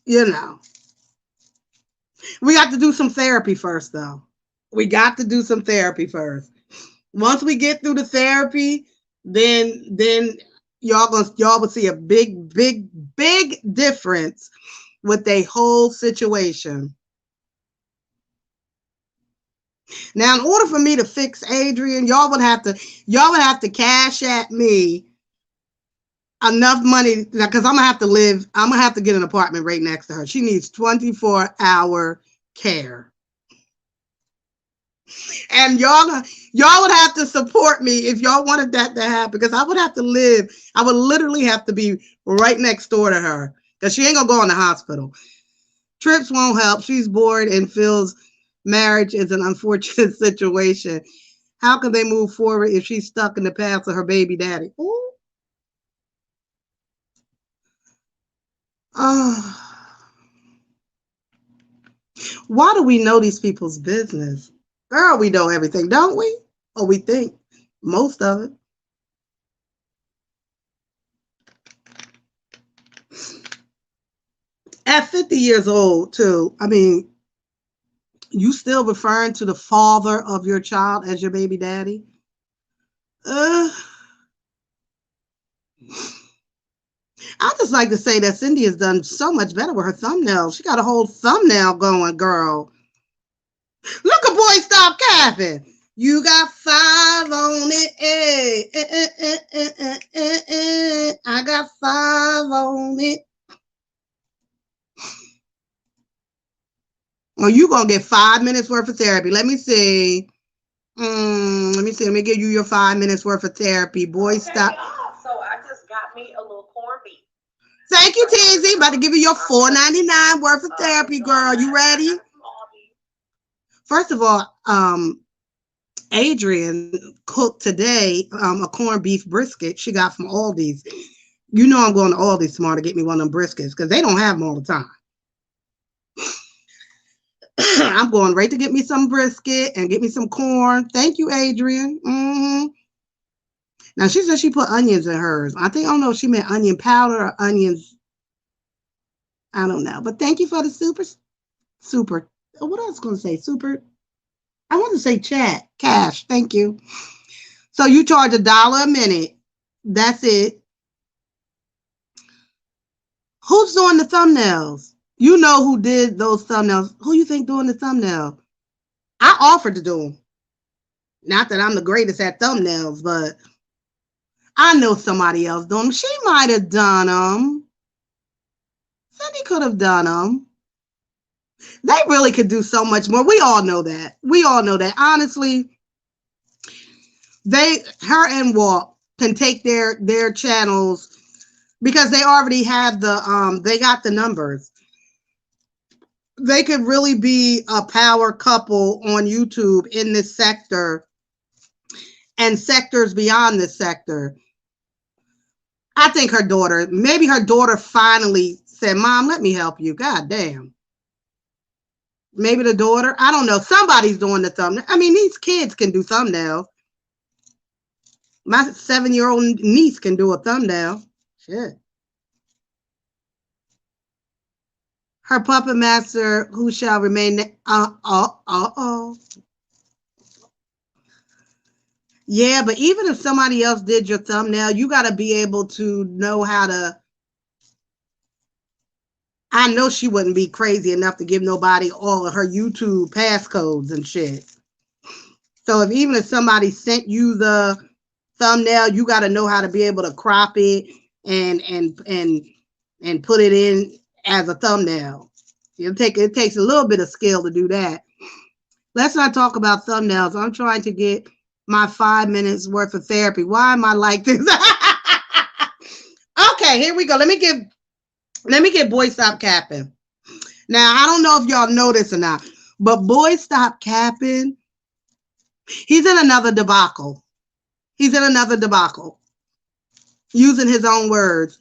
You know. We got to do some therapy first, though. We got to do some therapy first. Once we get through the therapy, then y'all will see a big difference with their whole situation. Now, in order for me to fix Adrian, y'all would have to cash at me enough money, because I'm gonna have to get an apartment right next to her. She needs 24-hour care. And y'all would have to support me if y'all wanted that to happen, because I would literally have to be right next door to her, because she ain't gonna go in the hospital. Trips won't help. She's bored and feels marriage is an unfortunate situation. How can they move forward if she's stuck in the past of her baby daddy? Ooh. Why do we know these people's business? Girl, we know everything, don't we? Or we think most of it. At 50 years old, too, I mean, you still referring to the father of your child as your baby daddy? I just like to say that Cindy has done so much better with her thumbnail. She got a whole thumbnail going, girl. Look, a boy, stop capping. You got 5 on it. I got 5 on it. Well, you going to get 5 minutes worth of therapy. Let me see. Let me give you your 5 minutes worth of therapy. Boy, okay, stop. So I just got me a little corned beef. Thank you, Tizzy. About to give you your $4.99 worth of therapy, girl. You ready? First of all, Adrian cooked today a corned beef brisket she got from Aldi's. You know I'm going to Aldi's tomorrow to get me one of them briskets because they don't have them all the time. I'm going right to get me some brisket and get me some corn. Thank you, Adrian. Now, she said she put onions in hers. I don't know if she meant onion powder or onions. I don't know. But thank you for the super. What else going to say? Super. I want to say chat. Cash. Thank you. So you charge $1 a minute. That's it. Who's doing the thumbnails? You know who did those thumbnails. Who you think doing the thumbnail? I offered to do them. Not that I'm the greatest at thumbnails, but I know somebody else doing them. She might have done them. Cindy could have done them. They really could do so much more. We all know that. Honestly, her and Walt can take their channels because they already have they got the numbers. They could really be a power couple on YouTube in this sector and sectors beyond this sector. I think maybe her daughter finally said, Mom, let me help you. God damn. Maybe the daughter. I don't know. Somebody's doing the thumbnail. I mean, these kids can do thumbnails. My 7-year-old niece can do a thumbnail. Shit. Her puppet master, who shall remain. Yeah, but even if somebody else did your thumbnail, you got to be able to know how to. I know she wouldn't be crazy enough to give nobody all of her YouTube passcodes and shit. So even if somebody sent you the thumbnail, you got to know how to be able to crop it and put it in as a thumbnail. It takes a little bit of skill to do that. Let's not talk about thumbnails. I'm trying to get my 5 minutes worth of therapy. Why am I like this? Okay, here we go. Let me get Boy Stop Capping. Now, I don't know if y'all know this or not, but Boy Stop Capping, he's in another debacle. Using his own words.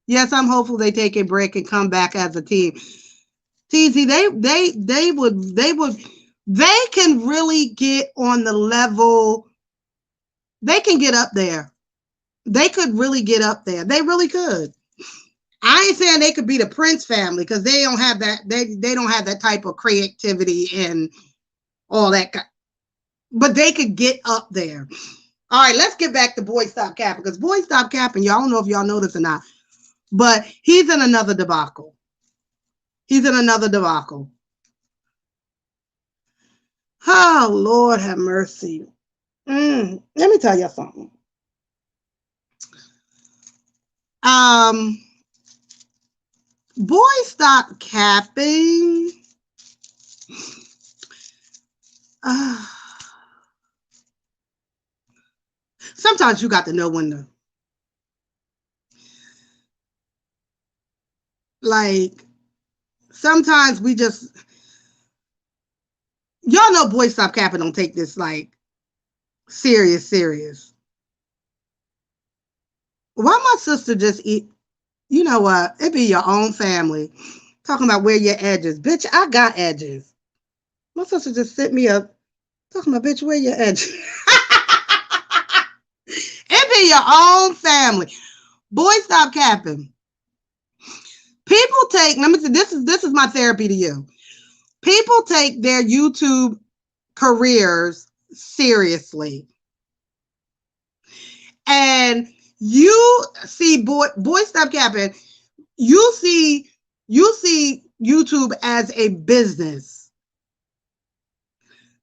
Yes, I'm hopeful they take a break and come back as a team. TZ, they can really get on the level. They can get up there. They could really get up there. They really could. I ain't saying they could be the Prince family because they don't have that. They don't have that type of creativity and all that. But they could get up there. All right, let's get back to Boy Stop Capping because Boy Stop Capping, y'all don't know if y'all know this or not, but he's in another debacle. Oh, Lord have mercy. Let me tell you something. Boy Stop Capping. Sometimes you got to know when to. Like, sometimes we just. Y'all know Boy Stop Capping don't take this like serious. Why my sister just eat? You know what? It be your own family. Talking about where your edges. Bitch, I got edges. My sister just set me up. Talking about, bitch, where your edges? It be your own family. Boy, stop capping. People take, let me say, this is my therapy to you. People take their YouTube careers seriously. And you see, boy, stop capping. You see YouTube as a business.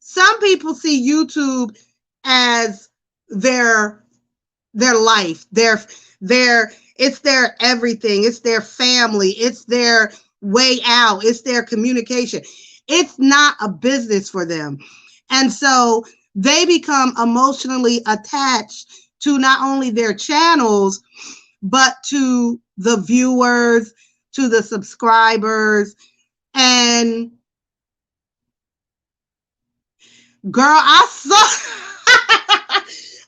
Some people see YouTube as their life, it's their everything, it's their family, it's their way out, it's their communication. It's not a business for them. And so they become emotionally attached to not only their channels, but to the viewers, to the subscribers. And girl,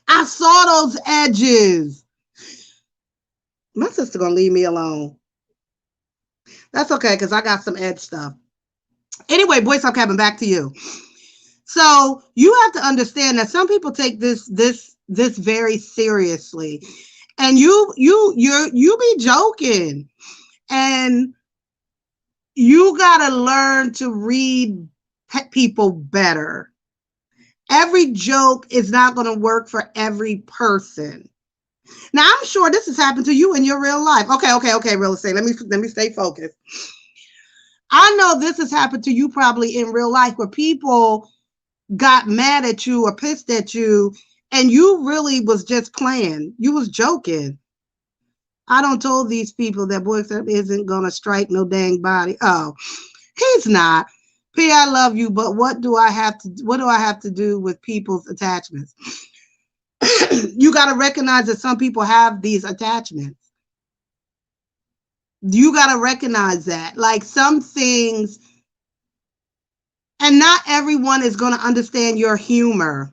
I saw those edges. My sister gonna leave me alone. That's okay, because I got some edge stuff. Anyway, Boy Stop Capping, back to you. So you have to understand that some people take this very seriously, and you be joking, and you gotta learn to read people better. Every joke is not going to work for every person. Now, I'm sure this has happened to you in your real life. Okay, real estate. Let me stay focused. I know this has happened to you probably in real life where people got mad at you or pissed at you, and you really was just playing. You was joking. I don't told these people that Boy Stop isn't going to strike no dang body. Oh, he's not. P, I love you, but what do I have to do with people's attachments? You got to recognize that some people have these attachments. You got to recognize that. Like some things, and not everyone is going to understand your humor.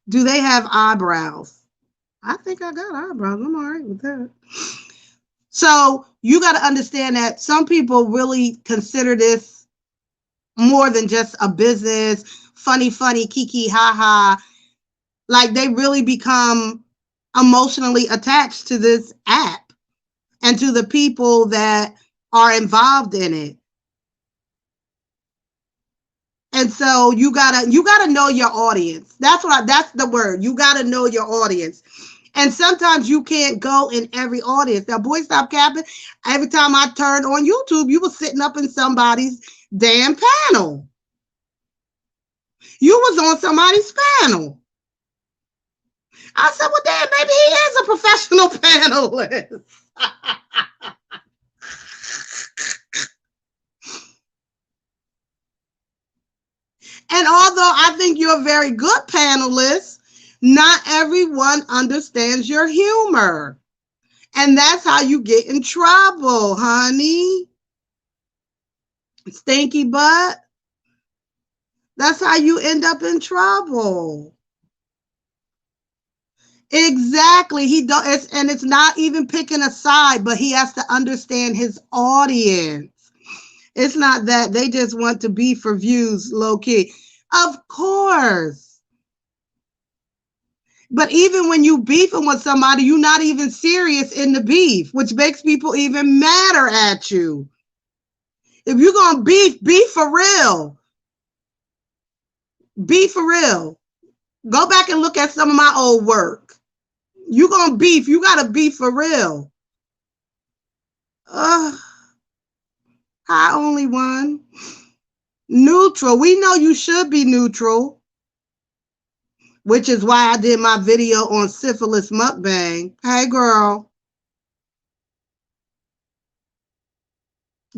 Do they have eyebrows? I think I got eyebrows. I'm all right with that. So you got to understand that some people really consider this more than just a business, funny, kiki, ha ha. Like they really become emotionally attached to this app and to the people that are involved in it. And so you gotta know your audience. That's the word. You gotta know your audience. And sometimes you can't go in every audience. Now, boy, stop capping. Every time I turned on YouTube, you were sitting up in somebody's damn panel. You was on somebody's panel. I said, well, damn, maybe he is a professional panelist. And although I think you're a very good panelist, not everyone understands your humor. And that's how you get in trouble, honey. Stinky butt. That's how you end up in trouble. Exactly. And it's not even picking a side, but he has to understand his audience. It's not that they just want to be for views, low key. Of course. But even when you beefing with somebody, you're not even serious in the beef, which makes people even madder at you. If you're going to beef for real. Be for real. Go back and look at some of my old work. You're going to beef. You got to be for real. I only one. Neutral. We know you should be neutral, which is why I did my video on syphilis mukbang. Hey, girl.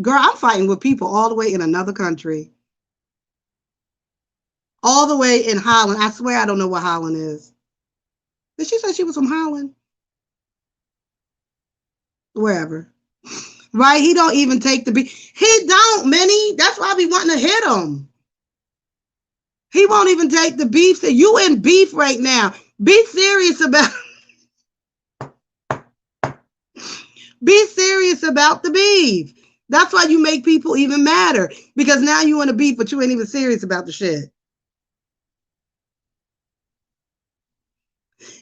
Girl, I'm fighting with people all the way in another country. All the way in Holland. I swear I don't know what Holland is. Did she say she was from Holland? Wherever. Right? He don't even take the beef. He don't, Minnie. That's why I be wanting to hit him. He won't even take the beef. So you in beef right now. Be serious about Be serious about the beef. That's why you make people even madder. Because now you in a beef, but you ain't even serious about the shit.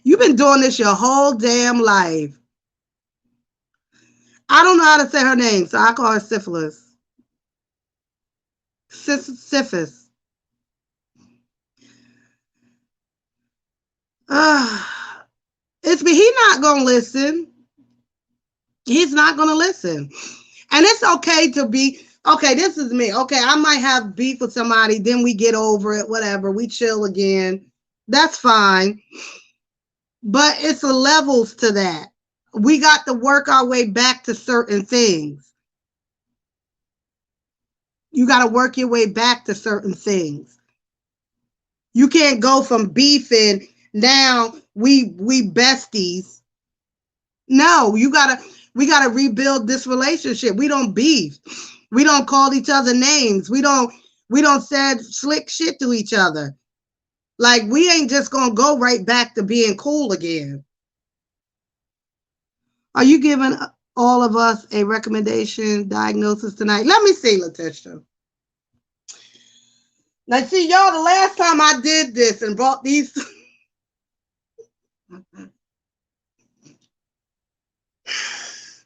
You've been doing this your whole damn life. I don't know how to say her name, so I call her syphilis. Syphis. He's not gonna listen. He's not gonna listen. And it's okay to be, okay, this is me. Okay, I might have beef with somebody, then we get over it, whatever. We chill again. That's fine. But it's levels to that. We got to work our way back to certain things. You got to work your way back to certain things. You can't go from beefing, now we besties. No, we gotta rebuild this relationship. We don't beef. We don't call each other names. We don't say slick shit to each other. Like, we ain't just gonna go right back to being cool again. Are you giving all of us a recommendation diagnosis tonight? Let me see, Letitia. Now, see, y'all, the last time I did this and brought these.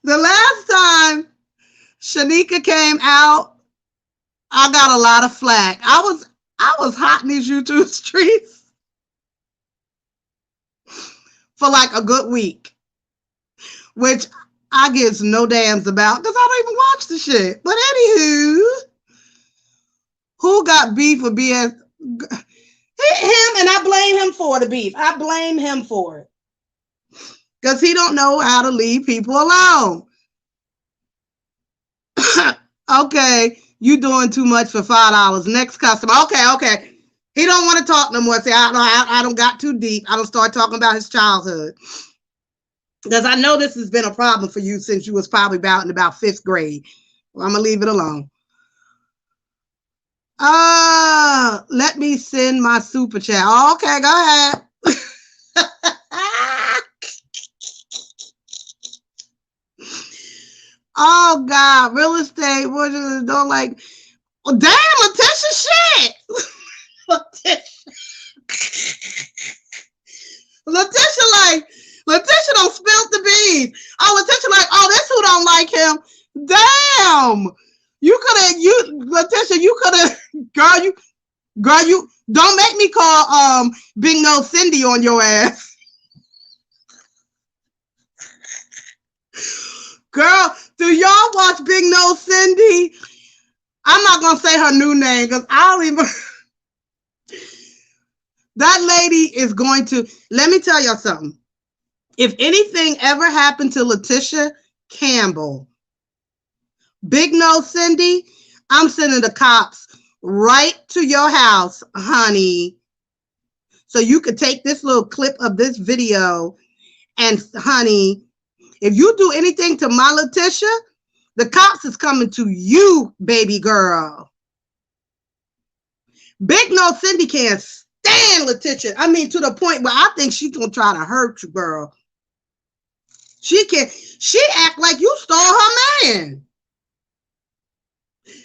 The last time Shanika came out, I got a lot of flack. I was hot in these YouTube streets for like a good week, which I gives no damns about because I don't even watch the shit. But anywho, who got beef with BS? Him, and I blame him for the beef. I blame him for it. Because he don't know how to leave people alone. Okay, you doing too much for $5. Next customer. Okay. He don't want to talk no more. Say, I don't got too deep. I don't start talking about his childhood. Because I know this has been a problem for you since you was probably in about 5th grade. Well, I'm going to leave it alone. Let me send my super chat. Okay, go ahead. God, real estate, don't like, well, damn, Letitia, shit. Letitia don't spill the beans. Oh, Letitia like, oh, this who don't like him. Damn. Letitia, you could have, girl, you don't make me call Big Nose Cindy on your ass. Girl, do y'all watch Big Nose Cindy? I'm not gonna say her new name because I don't even. That lady is going to. Let me tell y'all something. If anything ever happened to Letitia Campbell, Big Nose Cindy, I'm sending the cops right to your house, honey. So you could take this little clip of this video and, honey, if you do anything to my Letitia, the cops is coming to you, baby girl. Big Nose Cindy can't stand Letitia. I mean, to the point where I think she's gonna try to hurt you, girl. She act like you stole her man.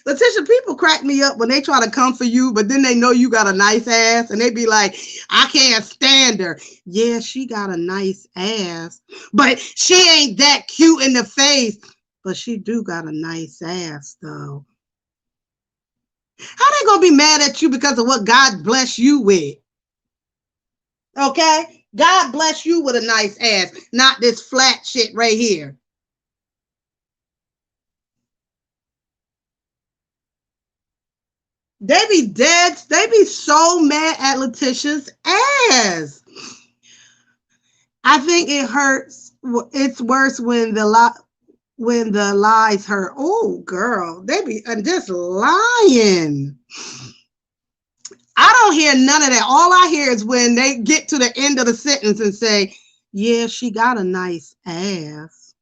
Letitia, people crack me up when they try to come for you, but then they know you got a nice ass, and they be like, I can't stand her. Yeah, she got a nice ass, but she ain't that cute in the face. But she do got a nice ass, though. How they gonna be mad at you because of what God bless you with? Okay? God bless you with a nice ass, not this flat shit right here. They be dead. They be so mad at Letitia's ass. I think it hurts. It's worse when the lies hurt. Oh, girl, they be just lying. I don't hear none of that. All I hear is when they get to the end of the sentence and say, yeah, she got a nice ass.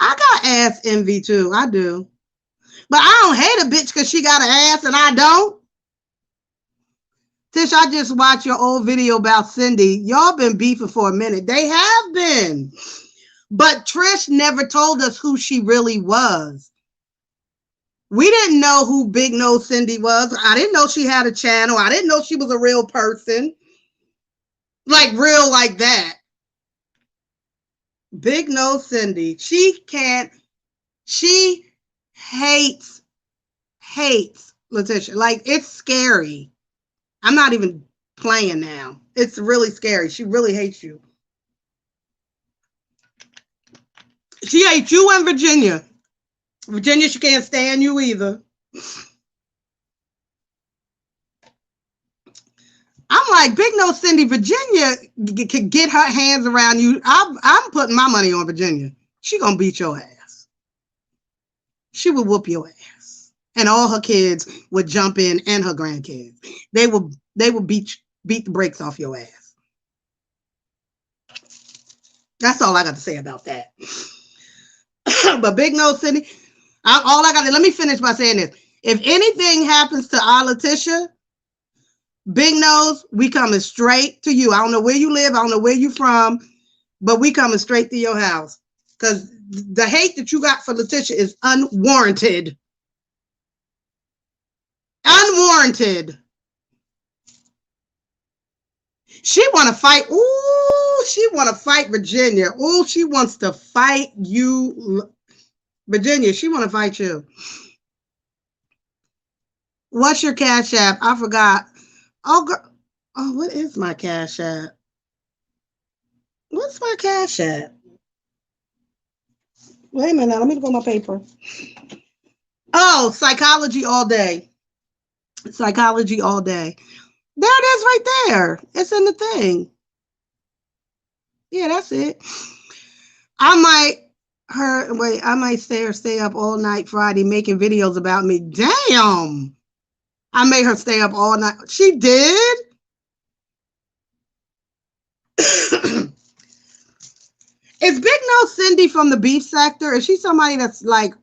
I got ass envy too. I do. But I don't hate a bitch because she got an ass and I don't. Tish, I just watched your old video about Cindy. Y'all been beefing for a minute. They have been. But Trish never told us who she really was. We didn't know who Big Nose Cindy was. I didn't know she had a channel. I didn't know she was a real person. Like real like that. Big Nose Cindy. She hates Letitia. Like, it's scary. I'm not even playing now. It's really scary. She really hates you. She hates you and Virginia. Virginia, she can't stand you either. I'm like, Big Nose Cindy, Virginia could get her hands around you. I'm putting my money on Virginia. She gonna beat your ass. She will whoop your ass. And all her kids would jump in, and her grandkids. They will beat the brakes off your ass. That's all I got to say about that. But Big Nose Cindy, let me finish by saying this. If anything happens to our Letitia, Big Nose, we coming straight to you. I don't know where you live. I don't know where you from, but we coming straight to your house. Because the hate that you got for Letitia is unwarranted. Unwarranted. She want to fight. Ooh, she want to fight Virginia. Ooh, she wants to fight you. Virginia, she want to fight you. What's your Cash App? I forgot. Oh, girl. Oh, what is my Cash App? What's my Cash App? Wait a minute. Let me go my paper. Oh, Psychology All Day. Psychology All Day. There it is right there. It's in the thing. Yeah, that's it. I might stay up all night Friday making videos about me. Damn. I made her stay up all night. She did? Is Big Nose Cindy from the beef sector? Is she somebody that's like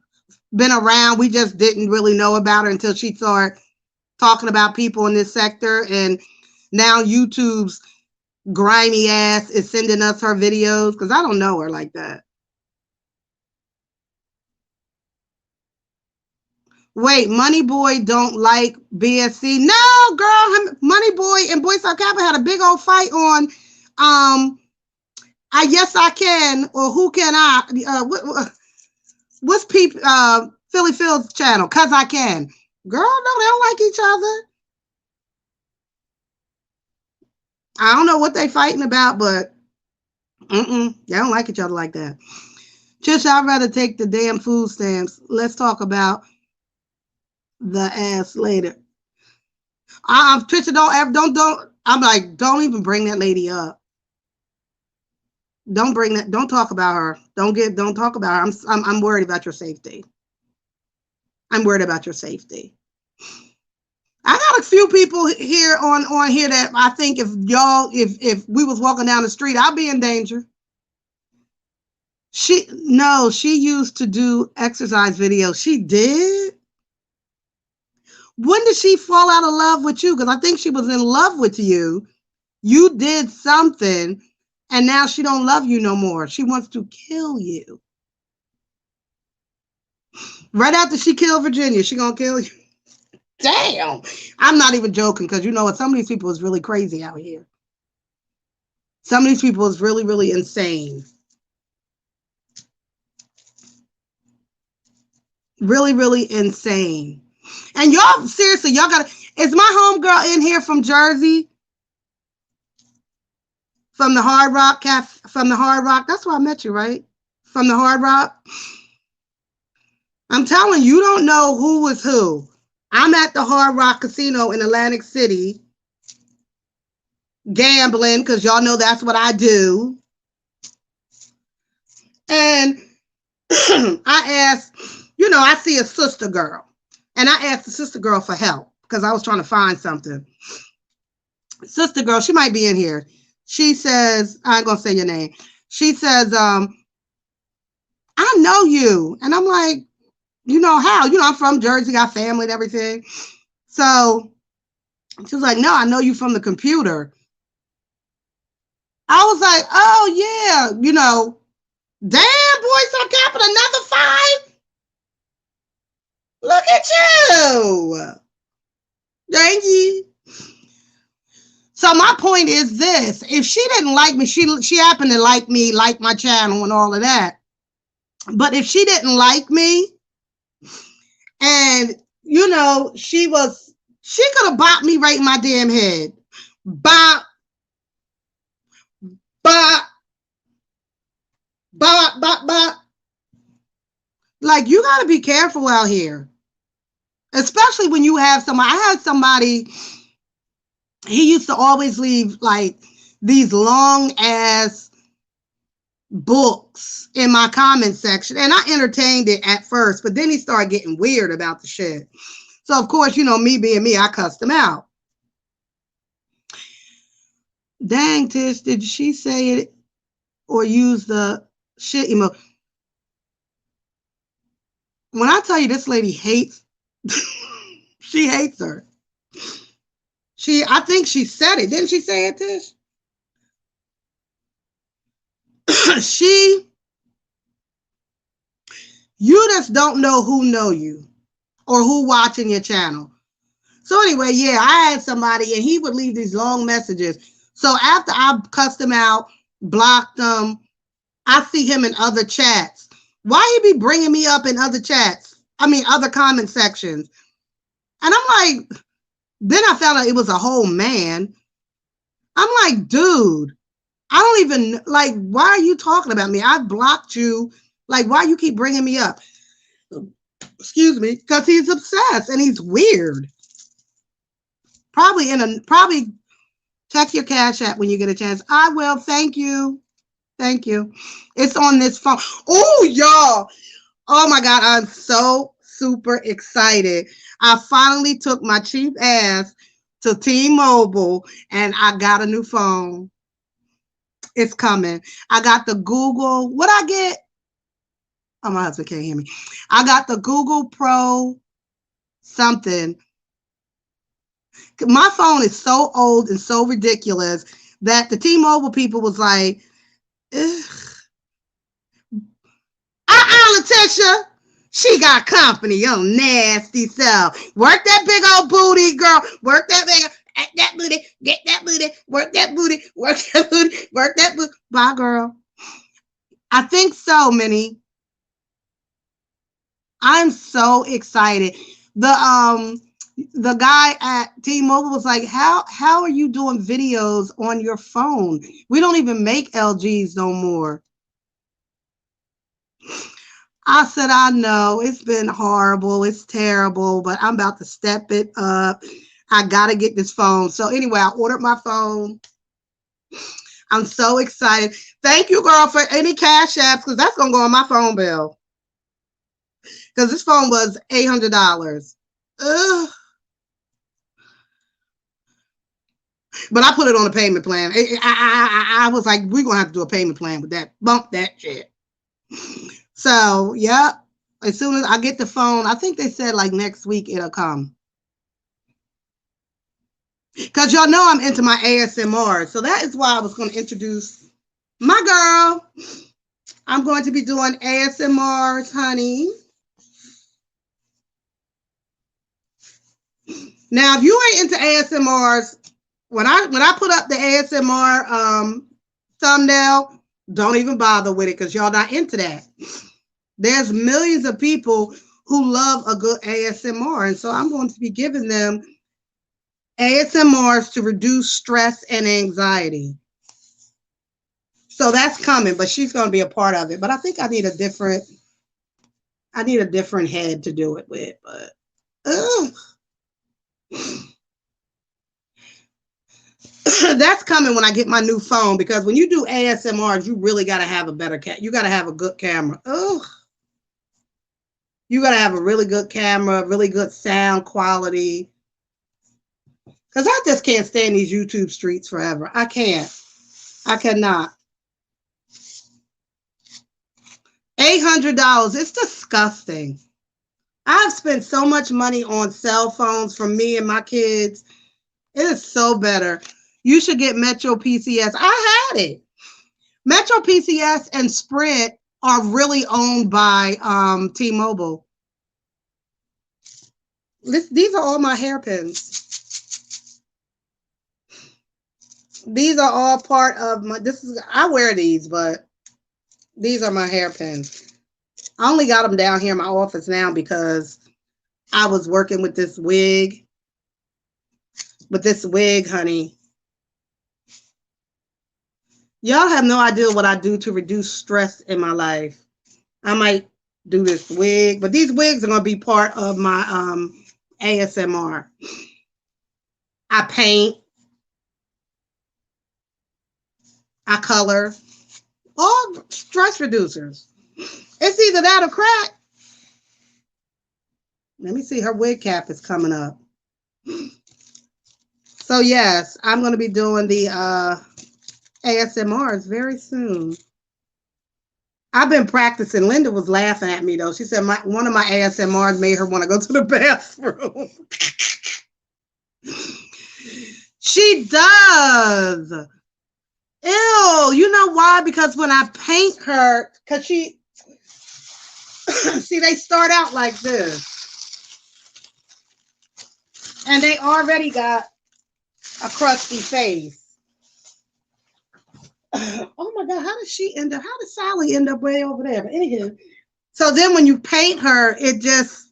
been around? We just didn't really know about her until she started talking about people in this sector, and now YouTube's grimy ass is sending us her videos because I don't know her like that. Wait, Money Boy don't like BSC. No, girl, Money Boy and Boy Scout Kappa had a big old fight on I Yes I Can, or Who Can I? What's Philly Phil's channel? Cause I Can. Girl, no, they don't like each other. I don't know what they fighting about, but they don't like each other like that. Trisha, I'd rather take the damn food stamps. Let's talk about the ass later. Trisha, don't. I'm like, don't even bring that lady up. Don't bring that. Don't talk about her. Don't talk about her. I'm worried about your safety. I'm worried about your safety. I got a few people here on here that I think if we was walking down the street, I'd be in danger. She used to do exercise videos. She did. When did she fall out of love with you? Because I think she was in love with you. You did something, and now she don't love you no more. She wants to kill you. Right after she killed Virginia, she gonna kill you. Damn. I'm not even joking, because you know what? Some of these people is really crazy out here. Some of these people is really, really insane. Really, really insane. And y'all, seriously, y'all gotta, is my homegirl in here from Jersey? From the Hard Rock Cafe, from the Hard Rock? That's where I met you, right? From the Hard Rock? I'm telling you, don't know who was who. I'm at the Hard Rock Casino in Atlantic City, gambling, because y'all know that's what I do. And I asked, I see a sister girl. And I asked the sister girl for help because I was trying to find something. Sister girl, she might be in here. She says, I ain't going to say your name. She says, I know you. And I'm like, you know how? I'm from Jersey, got family and everything. So she was like, no, I know you from the computer. I was like, oh, yeah, damn, Boy Scout Kappa, another 5? Look at you. Thank you. So my point is this. If she didn't like me, she happened to like me, like my channel and all of that. But if she didn't like me, and, she could have bopped me right in my damn head. Bop. Bop. Bop, bop, bop. Like, you got to be careful out here. Especially when you have somebody. I had somebody, he used to always leave, like, these long-ass books in my comment section. And I entertained it at first, but then he started getting weird about the shit. So, of course, me being me, I cussed him out. Dang, Tish, did she say it or use the shit emoji? When I tell you this lady hates, she hates her. I think she said it. Didn't she say it, Tish? You just don't know who know you or who watching your channel. So anyway, yeah, I had somebody and he would leave these long messages. So after I cussed him out, blocked him, I see him in other chats. Why he be bringing me up in other chats? Other comment sections. And I'm like, then I found out it was a whole man. I'm like, dude, I don't even, like, why are you talking about me? I blocked you. Like, why you keep bringing me up? Excuse me, because he's obsessed and he's weird. Probably check your Cash App when you get a chance. I will. Thank you. Thank you. It's on this phone. Oh, y'all. Oh, my God. I'm so super excited. I finally took my cheap ass to T-Mobile and I got a new phone. It's coming. I got the Google. What I get? Oh, my husband can't hear me. I got the Google Pro something. My phone is so old and so ridiculous that the T-Mobile people was like, Letitia. She got company, yo, nasty self. Work that big old booty, girl. Work that big, that booty, get that booty, work that booty, work that booty, work that booty. Bye, girl. I think so, Minnie. I'm so excited. The guy at T-Mobile was like, how are you doing videos on your phone? We don't even make LGs no more. I said, I know it's been horrible. It's terrible, but I'm about to step it up. I got to get this phone. So anyway, I ordered my phone. I'm so excited. Thank you, girl, for any cash apps, because that's going to go on my phone bill. Because this phone was $800. Ugh. But I put it on a payment plan. I was like, we're going to have to do a payment plan with that. Bump that shit. So, yeah, as soon as I get the phone, I think they said like next week it'll come. Because y'all know I'm into my ASMR. So that is why I was going to introduce my girl. I'm going to be doing ASMRs, honey. Now, if you ain't into ASMRs, when I put up the ASMR thumbnail, don't even bother with it because y'all not into that. There's millions of people who love a good ASMR. And so I'm going to be giving them ASMRs to reduce stress and anxiety. So that's coming, but she's going to be a part of it. But I think I need a different head to do it with. But that's coming when I get my new phone, because when you do ASMRs, you really got to have a better you got to have a good camera. You got to have a really good camera, really good sound quality. Because I just can't stay in these YouTube streets forever. I can't. I cannot. $800. It's disgusting. I've spent so much money on cell phones for me and my kids. It is so better. You should get Metro PCS. I had it. Metro PCS and Sprint are really owned by T-Mobile. These are all my hairpins. These are all part of my, I wear these, but these are my hairpins. I only got them down here in my office now because I was working with this wig. With this wig, honey. Y'all have no idea what I do to reduce stress in my life. I might do this wig, but these wigs are going to be part of my ASMR. I paint. I color. All stress reducers. It's either that or crack. Let me see, her wig cap is coming up. So yes, I'm going to be doing the ASMRs very soon. I've been practicing. Linda was laughing at me though. She said one of my ASMRs made her want to go to the bathroom. She does. Ew, you know why? Because when I paint her, because she, see, they start out like this. And they already got a crusty face. Oh my God, how did Sally end up way over there? But anywho, so then when you paint her, it just,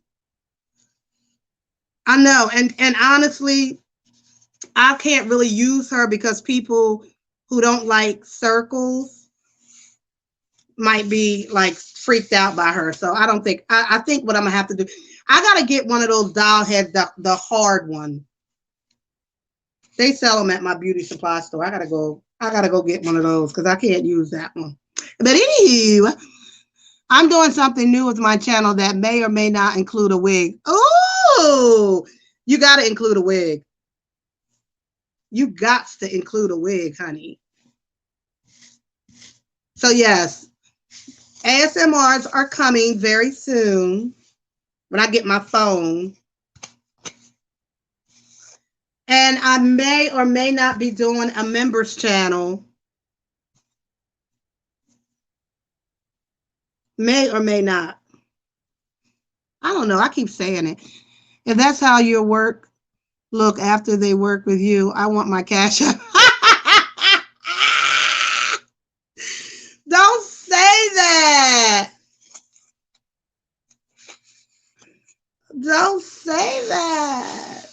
I know, and honestly, I can't really use her because people who don't like circles might be like freaked out by her. So I don't think, I think what I'm gonna have to do, I gotta get one of those doll heads, the hard one. They sell them at my beauty supply store. I gotta go get one of those because I can't use that one. But anywho, I'm doing something new with my channel that may or may not include a wig. Oh, you gotta include a wig. You got to include a wig, honey. So yes, ASMRs are coming very soon when I get my phone. And I may or may not be doing a members channel. May or may not. I don't know. I keep saying it. If that's how your work look after they work with you, I want my cash app. Don't say that. Don't say that.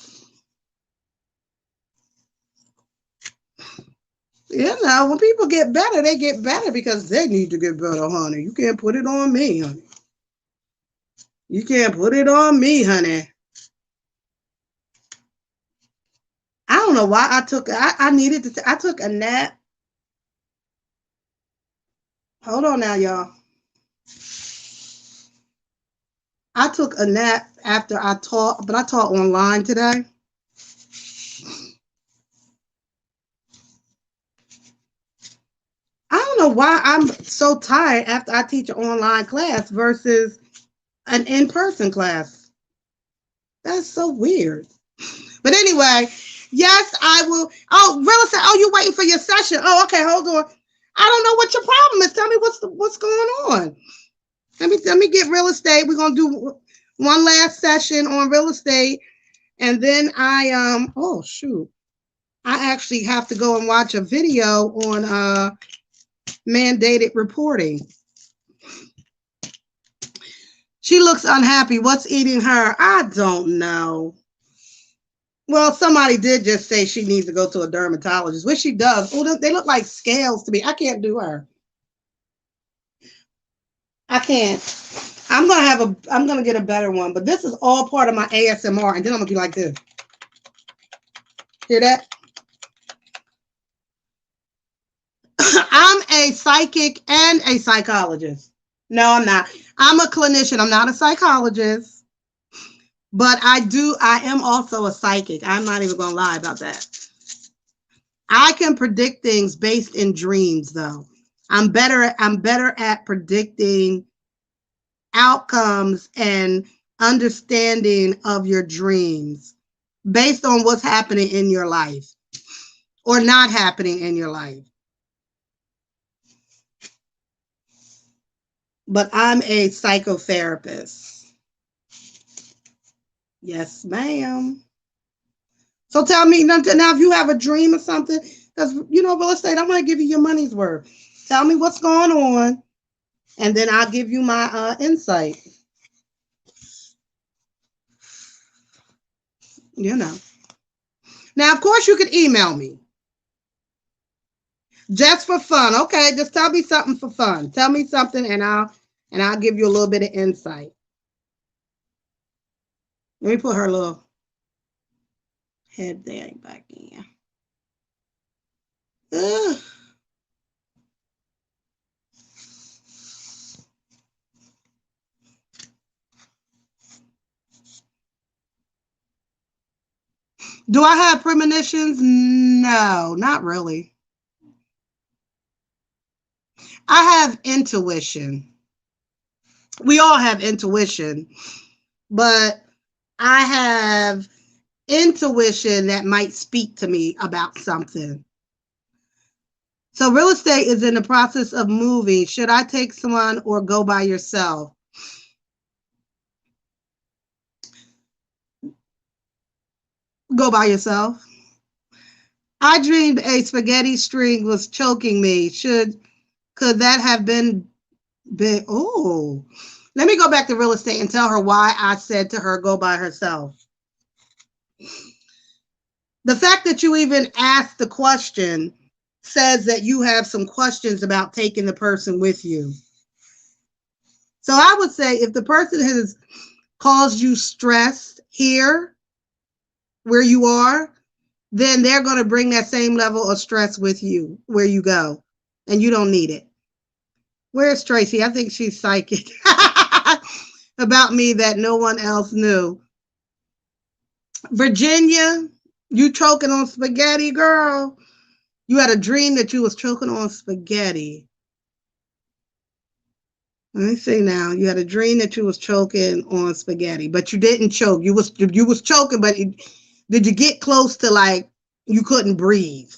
You know, when people get better, they get better because they need to get better, honey. You can't put it on me, honey. You can't put it on me, honey. I don't know why I took, I needed to, I took a nap. Hold on now, y'all. I took a nap after I taught, but I taught online today. I don't know why I'm so tired after I teach an online class versus an in-person class. That's so weird. But anyway, yes, I will. Oh, real estate. Oh, you're waiting for your session. Oh, okay, hold on. I don't know what your problem is. Tell me what's going on. Let me get real estate. We're gonna do one last session on real estate, and then oh shoot, I actually have to go and watch a video on mandated reporting. She looks unhappy. What's eating her? I don't know. Well, somebody did just say she needs to go to a dermatologist, which she does. Oh, they look like scales to me. I can't do her. I can't. I'm gonna get a better one, but this is all part of my ASMR, and then I'm gonna be like this. Hear that? I'm a psychic and a psychologist. No, I'm not. I'm a clinician. I'm not a psychologist, but I am also a psychic. I'm not even gonna lie about that. I can predict things based in dreams, though. I'm better at predicting outcomes and understanding of your dreams based on what's happening in your life or not happening in your life. But I'm a psychotherapist. Yes, ma'am. So tell me now if you have a dream or something, because you know, real estate, I'm going to give you your money's worth. Tell me what's going on, and then I'll give you my insight. You know. Now, of course, you could email me. Just for fun. Okay, just tell me something for fun. Tell me something, and I'll give you a little bit of insight. Let me put her little head there back in. Ugh. Do I have premonitions? No, not really. I have intuition. We all have intuition, but I have intuition that might speak to me about something. So real estate is in the process of moving. Should I take someone or go by yourself? Go by yourself. I dreamed a spaghetti string was choking me. Could that have been big? Oh, let me go back to real estate and tell her why I said to her, go by herself. The fact that you even asked the question says that you have some questions about taking the person with you. So I would say if the person has caused you stress here, where you are, then they're going to bring that same level of stress with you where you go, and you don't need it. Where's Tracy? I think she's psychic about me that no one else knew. Virginia, you choking on spaghetti, girl. You had a dream that you was choking on spaghetti. Let me see now. You had a dream that you was choking on spaghetti, but you didn't choke. You was choking, but did you get close to like you couldn't breathe?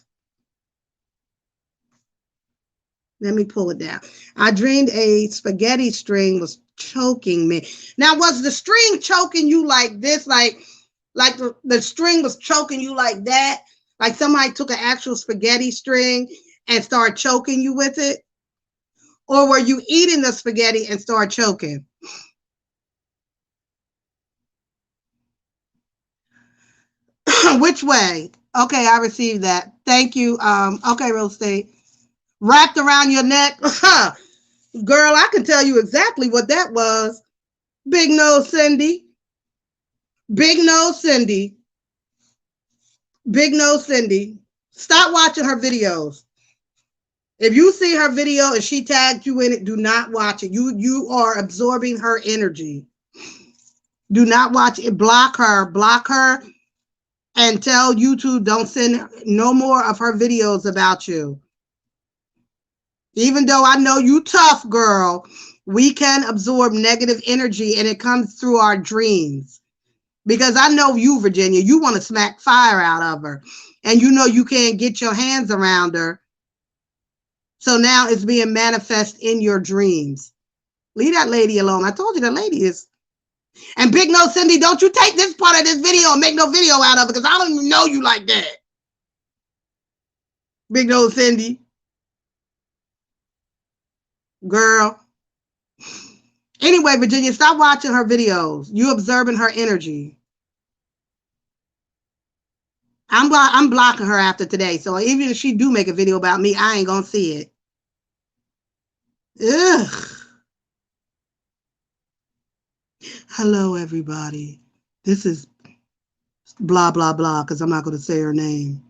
Let me pull it down. I dreamed a spaghetti string was choking me. Now, was the string choking you like this? Like the string was choking you like that? Like somebody took an actual spaghetti string and started choking you with it? Or were you eating the spaghetti and start choking? Which way? Okay, I received that. Thank you. Okay, real estate. Wrapped around your neck. Girl, I can tell you exactly what that was. Big nose Cindy. Big nose Cindy. Big nose Cindy. Stop watching her videos. If you see her video and she tagged you in it, do not watch it. You are absorbing her energy. Do not watch it. Block her. Block her. And tell YouTube don't send no more of her videos about you. Even though I know you tough, girl, we can absorb negative energy and it comes through our dreams. Because I know you, Virginia, you want to smack fire out of her. And you know you can't get your hands around her. So now it's being manifest in your dreams. Leave that lady alone. I told you that lady is. And Big Nose Cindy, don't you take this part of this video and make no video out of it because I don't even know you like that. Big Nose Cindy. Girl. Anyway, Virginia, stop watching her videos. You observing her energy. I'm blocking her after today. So even if she do make a video about me, I ain't going to see it. Ugh. Hello, everybody. This is blah, blah, blah, because I'm not going to say her name.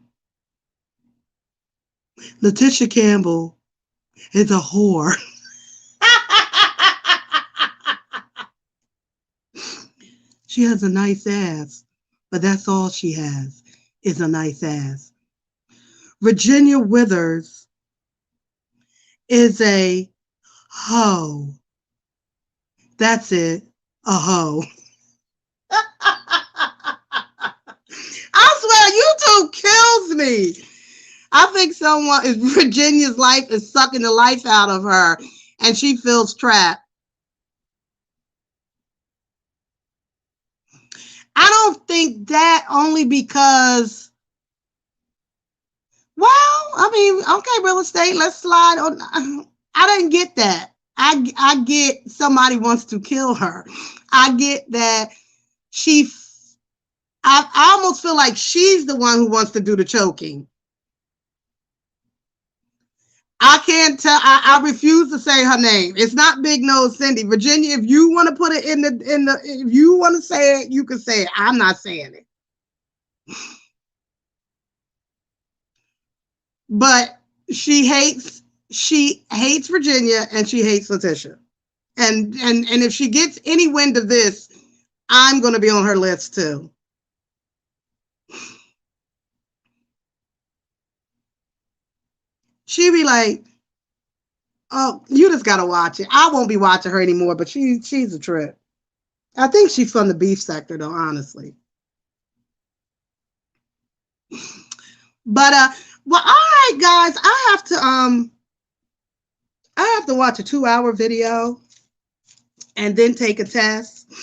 Letitia Campbell is a whore. She has a nice ass, but that's all she has is a nice ass. Virginia Withers is a hoe. That's it, a hoe. I swear, YouTube kills me. I think Virginia's life is sucking the life out of her, and she feels trapped. I don't think that only because, well, I mean, okay, real estate, let's slide on. I didn't get that. I get somebody wants to kill her. I get that I almost feel like she's the one who wants to do the choking. I can't tell. I refuse to say her name. It's not Big Nose Cindy. Virginia, if you want to put it in the, if you want to say it, you can say it. I'm not saying it. But she hates Virginia and she hates Letitia. And if she gets any wind of this, I'm going to be on her list too. She'd be like, oh, you just got to watch it. I won't be watching her anymore, but she's a trip. I think she's from the beef sector though, honestly. But, well, all right, guys, I have to watch a 2-hour video and then take a test,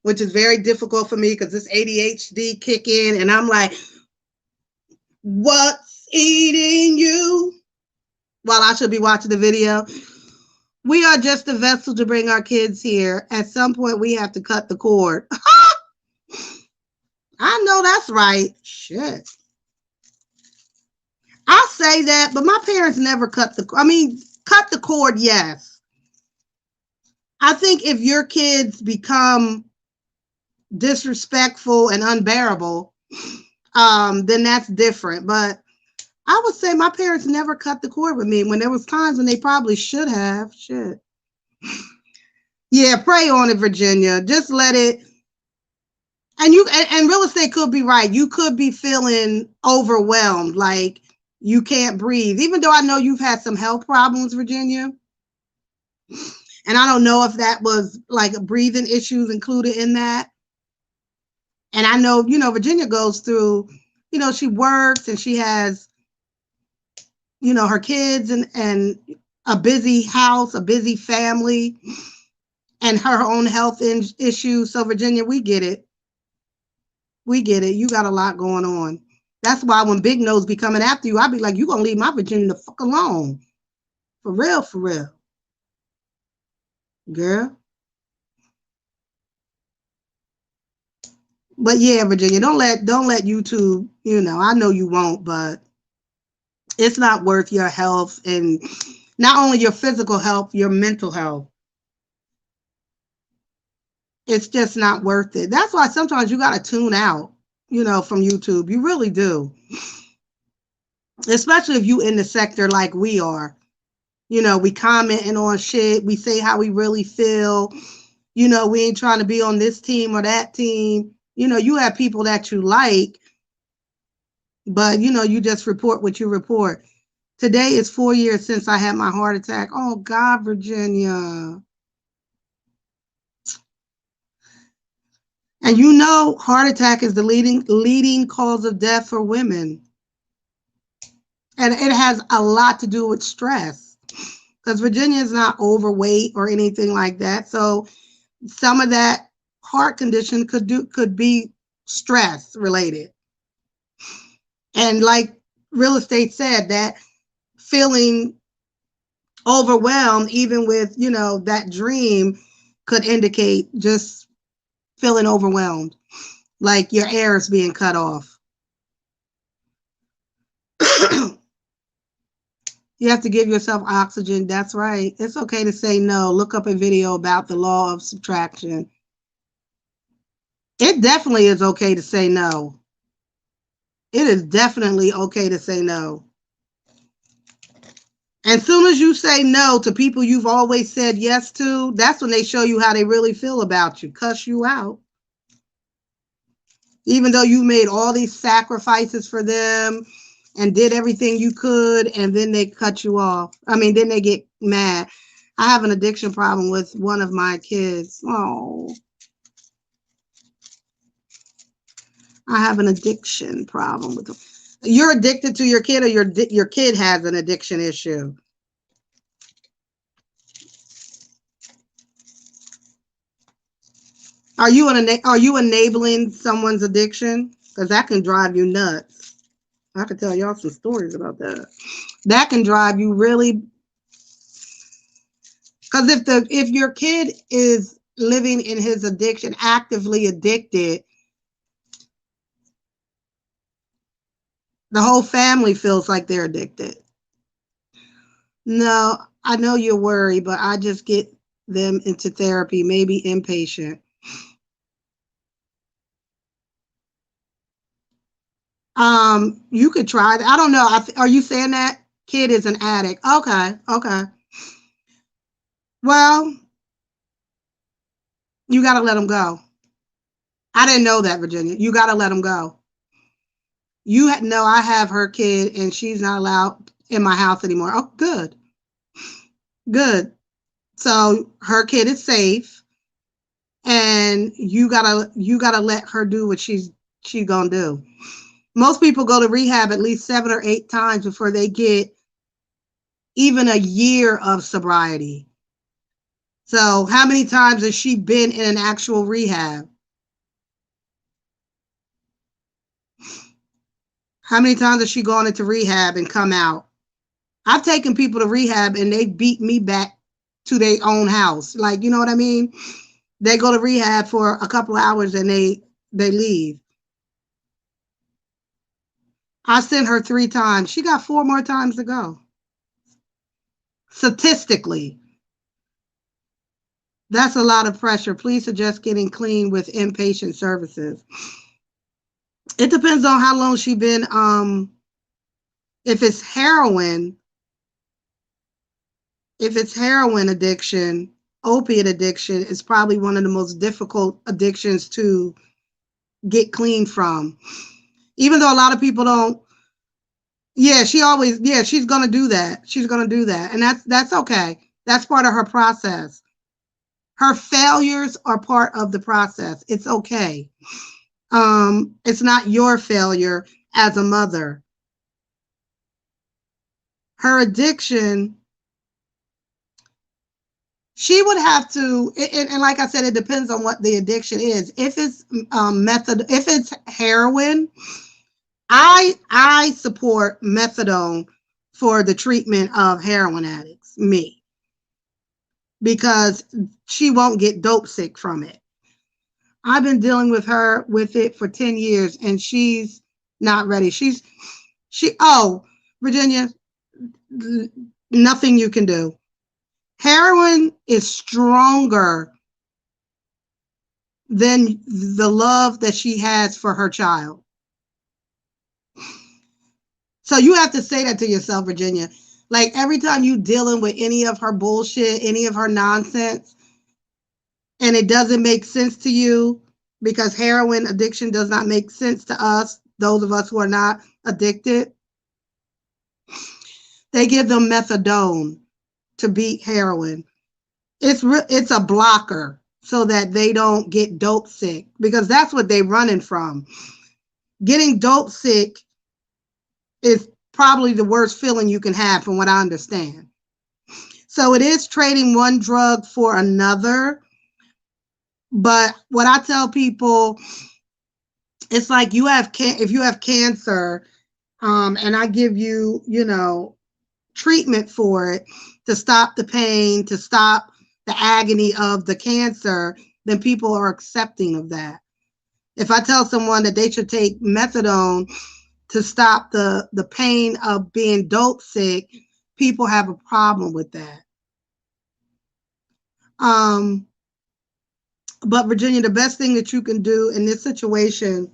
which is very difficult for me because this ADHD kick in and I'm like, what's eating you? While I should be watching the video. We are just a vessel to bring our kids here. At some point, we have to cut the cord. I know that's right. Shit. I say that, but my parents never cut the cord, yes. I think if your kids become disrespectful and unbearable, then that's different. But I would say my parents never cut the cord with me when there was times when they probably should have. Shit. Yeah, pray on it, Virginia. Just let it. And real estate could be right. You could be feeling overwhelmed, like you can't breathe. Even though I know you've had some health problems, Virginia. And I don't know if that was like breathing issues included in that. And I know, Virginia goes through, she works and she has, her kids and a busy house, a busy family, and her own health issues. So Virginia, we get it. We get it. You got a lot going on. That's why when Big Nose be coming after you, I'll be like, you gonna leave my Virginia the fuck alone. For real, for real. Girl. But yeah, Virginia, don't let YouTube, I know you won't, but it's not worth your health, and not only your physical health, your mental health. It's just not worth it. That's why sometimes you got to tune out, from YouTube. You really do. Especially if you in the sector like we are. We commenting on shit. We say how we really feel. We ain't trying to be on this team or that team. You have people that you like, but, you just report what you report. Today is 4 years since I had my heart attack. Oh, God, Virginia. And heart attack is the leading cause of death for women. And it has a lot to do with stress. Because Virginia is not overweight or anything like that. So some of that heart condition could be stress related. And like real estate said, that feeling overwhelmed, even with, that dream, could indicate just feeling overwhelmed, like your air is being cut off. You have to give yourself oxygen. That's right. It's okay to say no. Look up a video about the law of subtraction. It definitely is okay to say no. It is definitely okay to say no. And soon as you say no to people you've always said yes to, that's when they show you how they really feel about you, cuss you out. Even though you made all these sacrifices for them and did everything you could, and then they cut you off. Then they get mad. I have an addiction problem with one of my kids. Oh. I have an addiction problem with them. You're addicted to your kid, or your kid has an addiction issue? Are you enabling someone's addiction? Because that can drive you nuts. I could tell y'all some stories about that. That can drive you really. Because if your kid is living in his addiction, actively addicted, the whole family feels like they're addicted. No, I know you're worried, but I just get them into therapy, maybe inpatient. You could try that. I don't know. Are you saying that kid is an addict? Okay. Well, you got to let him go. I didn't know that, Virginia. You got to let him go. I have her kid, and she's not allowed in my house anymore. Oh, good. So her kid is safe, and you gotta let her do what she's gonna do. Most people go to rehab at least 7 or 8 times before they get even a year of sobriety. So how many times has she been in an actual rehab? How many times has she gone into rehab and come out? I've taken people to rehab and they beat me back to their own house. Like, you know what I mean? They go to rehab for a couple of hours and they leave. I sent her 3 times. She got 4 more times to go. Statistically, that's a lot of pressure. Please suggest getting clean with inpatient services. It depends on how long she's been. If it's heroin addiction, opiate addiction is probably one of the most difficult addictions to get clean from. Even though a lot of people don't. Yeah, she's going to do that. She's going to do that. And that's okay. That's part of her process. Her failures are part of the process. It's okay. It's not your failure as a mother. Her addiction she would have to, and like I said, it depends on what the addiction is. If it's if it's heroin, I support methadone for the treatment of heroin addicts, me, because she won't get dope sick from it. I've been dealing with her with it for 10 years and she's not ready. Oh, Virginia, nothing you can do. Heroin is stronger than the love that she has for her child. So you have to say that to yourself, Virginia. Like every time you dealing with any of her bullshit, any of her nonsense, and it doesn't make sense to you because heroin addiction does not make sense to us, those of us who are not addicted, they give them methadone to beat heroin. It's a blocker so that they don't get dope sick, because that's what they're running from. Getting dope sick is probably the worst feeling you can have, from what I understand. So it is trading one drug for another. But what I tell people, it's like if you have cancer, and I give you, treatment for it to stop the pain, to stop the agony of the cancer, then people are accepting of that. If I tell someone that they should take methadone to stop the pain of being dope sick, people have a problem with that. But Virginia, the best thing that you can do in this situation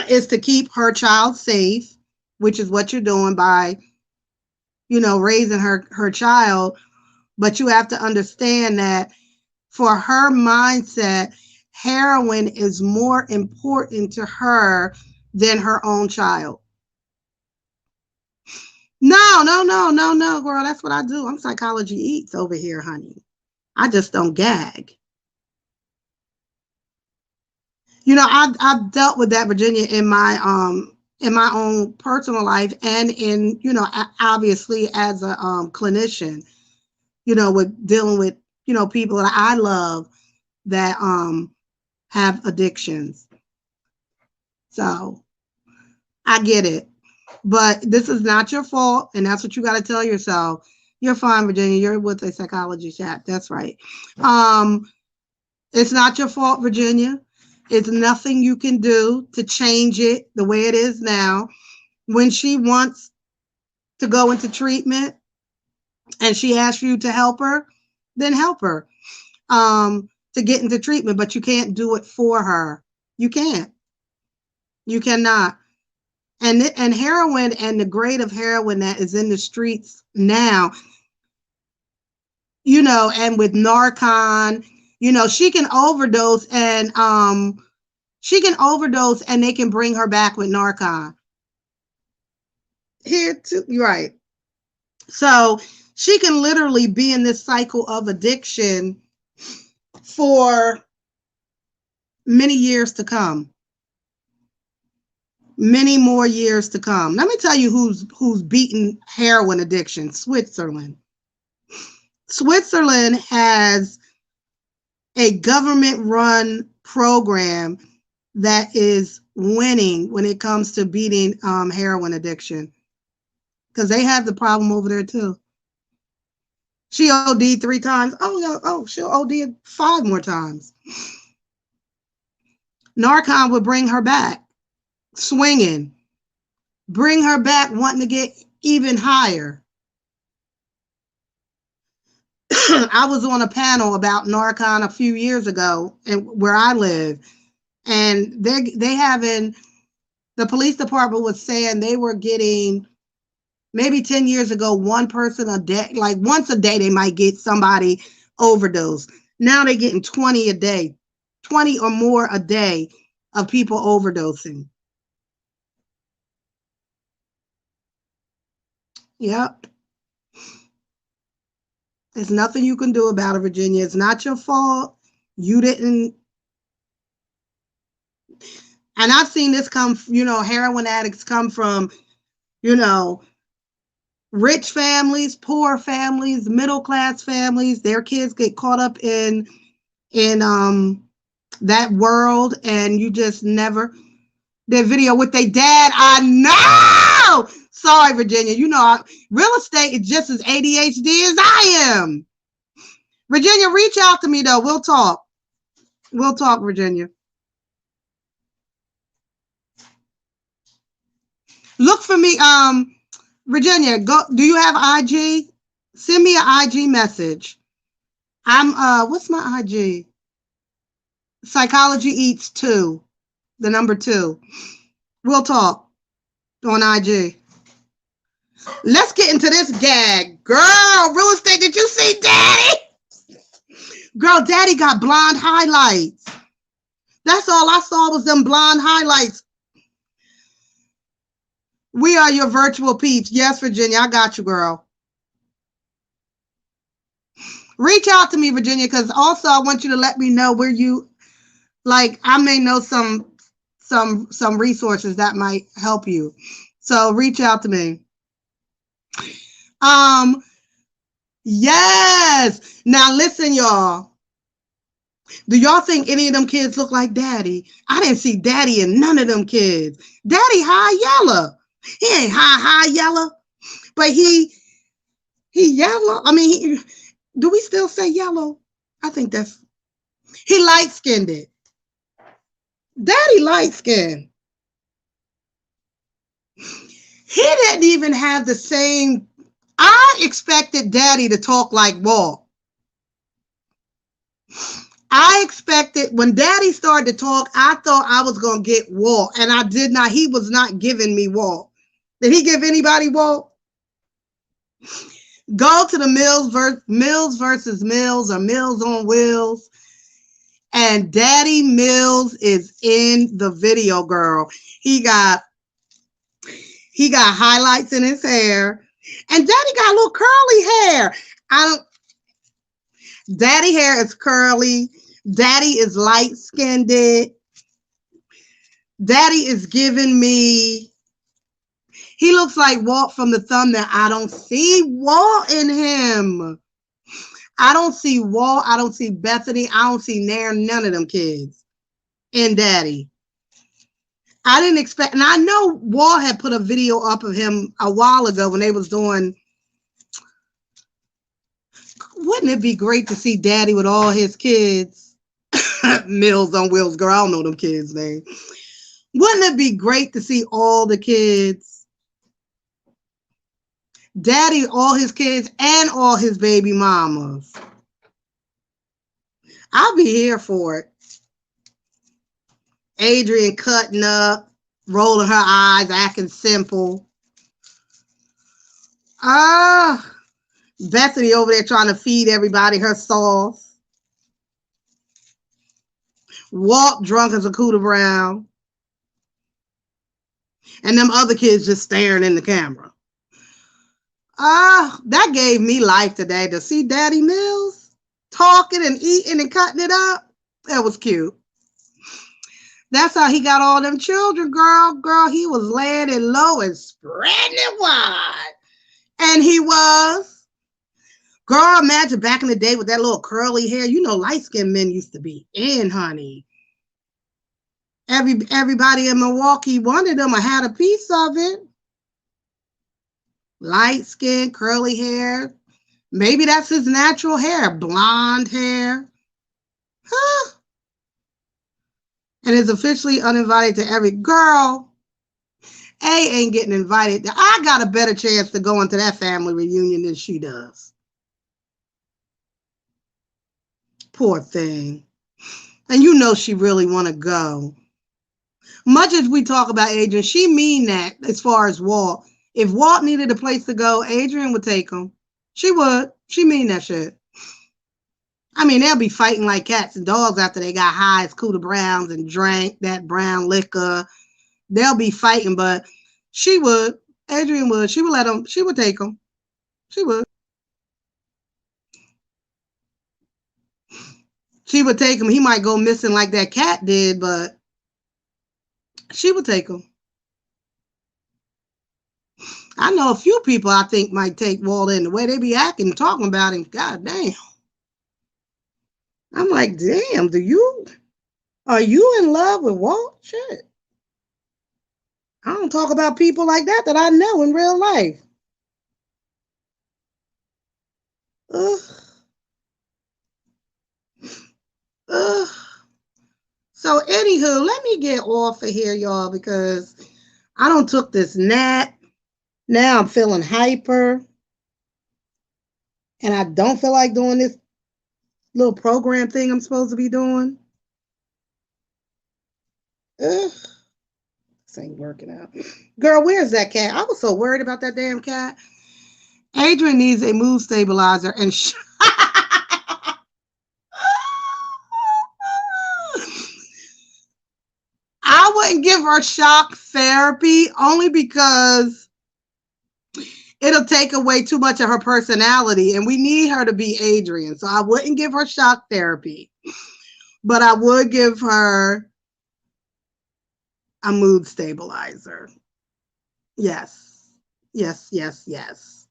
is to keep her child safe, which is what you're doing by, raising her child. But you have to understand that for her mindset, heroin is more important to her than her own child. No, girl, that's what I do. I'm Psychology Eats over here, honey. I just don't gag. I've dealt with that, Virginia, in my own personal life, and in, obviously as a clinician, with dealing with, people that I love that have addictions. So I get it. But this is not your fault, and that's what you got to tell yourself. You're fine, Virginia. You're with a psychology chat. That's right. It's not your fault, Virginia. It's nothing you can do to change it the way it is now. When she wants to go into treatment and she asks you to help her, then help her to get into treatment, but you can't do it for her. You can't. You cannot. And heroin, and the grade of heroin that is in the streets now, and with Narcan, she can overdose and they can bring her back with Narcan. Here too, right. So she can literally be in this cycle of addiction for many years to come. Many more years to come. Let me tell you who's beaten heroin addiction. Switzerland. Switzerland has a government-run program that is winning when it comes to beating heroin addiction, because they have the problem over there too. She OD'd 3 times. She'll OD 5 more times. Narcan would bring her back swinging, bring her back wanting to get even higher. I was on a panel about Narcan a few years ago, and where I live, and the police department was saying they were getting, maybe 10 years ago, one person a day, like once a day they might get somebody overdose. Now they're getting 20 a day, 20 or more a day of people overdosing. Yep. There's nothing you can do about it, Virginia. It's not your fault. You didn't. And I've seen this come, heroin addicts come from, Rich families, poor families, middle class families, their kids get caught up in that world, and you just never. Their video with their dad, I know. Sorry, Virginia. You know, real estate is just as ADHD as I am. Virginia, reach out to me though. We'll talk. We'll talk, Virginia. Look for me. Virginia, go. Do you have IG? Send me an IG message. What's my IG? Psychology Eats 2. The number 2. We'll talk on IG. Let's get into this gag. Girl, real estate, did you see Daddy? Girl, Daddy got blonde highlights. That's all I saw was them blonde highlights. We are your virtual peeps. Yes, Virginia, I got you, girl. Reach out to me, Virginia, because also I want you to let me know where you, like, I may know some resources that might help you. So reach out to me. Yes. Now listen, y'all. Do y'all think any of them kids look like Daddy? I didn't see Daddy in none of them kids. Daddy high yellow. He ain't high yellow, but he yellow. I mean, do we still say yellow? I think he light-skinned it. Daddy light-skinned. He didn't even have the same. I expected Daddy to talk like Walt. I expected when Daddy started to talk, I thought I was going to get Walt, and I did not. He was not giving me Walt. Did he give anybody Walt? Go to the Mills versus Mills or Mills on Wheels. And Daddy Mills is in the video, girl. He got highlights in his hair. And Daddy got a little curly hair. Daddy hair is curly. Daddy is light-skinned. Daddy is giving me. He looks like Walt from the thumbnail. I don't see Walt in him. I don't see Walt. I don't see Bethany. I don't see none of them kids in Daddy. I didn't expect, and I know Walt had put a video up of him a while ago when they was doing. Wouldn't it be great to see Daddy with all his kids? Mills on Wheels, girl. I don't know them kids' name. Wouldn't it be great to see all the kids? Daddy, all his kids, and all his baby mamas. I'll be here for it. Adrian cutting up, rolling her eyes, acting simple. Bethany over there trying to feed everybody her sauce. Walt drunk as a Cooter Brown. And them other kids just staring in the camera. That gave me life today to see Daddy Mills talking and eating and cutting it up. That was cute. That's how he got all them children, girl. Girl, he was laying it low and spreading it wide. And he was. Girl, imagine back in the day with that little curly hair. You know, light-skinned men used to be in, honey. Everybody in Milwaukee wanted them or had a piece of it. Light skin, curly hair. Maybe that's his natural hair. Blonde hair. Huh. And is officially uninvited to every girl. A ain't getting invited. I got a better chance to go into that family reunion than she does. Poor thing. And you know she really want to go. Much as we talk about Adrian, she mean that as far as Walt. If Walt needed a place to go, Adrian would take him. She would. She mean that shit. I mean, they'll be fighting like cats and dogs after they got high as Cooter Browns and drank that brown liquor. They'll be fighting, but she would. Adrian would. She would let him. She would take him. She would. She would take him. He might go missing like that cat did, but she would take him. I know a few people I think might take Walt in the way they be acting and talking about him. God damn. I'm like, damn, are you in love with Walt? Shit. I don't talk about people like that I know in real life. Ugh. Ugh. So anywho, let me get off of here, y'all, because I don't took this nap. Now I'm feeling hyper. And I don't feel like doing this little program thing I'm supposed to be doing. Ugh. This ain't working out. Girl, where's that cat? I was so worried about that damn cat. Adrian needs a mood stabilizer and I wouldn't give her shock therapy only because it'll take away too much of her personality, and we need her to be Adrian. So I wouldn't give her shock therapy, but I would give her a mood stabilizer. Yes. Yes, yes, yes.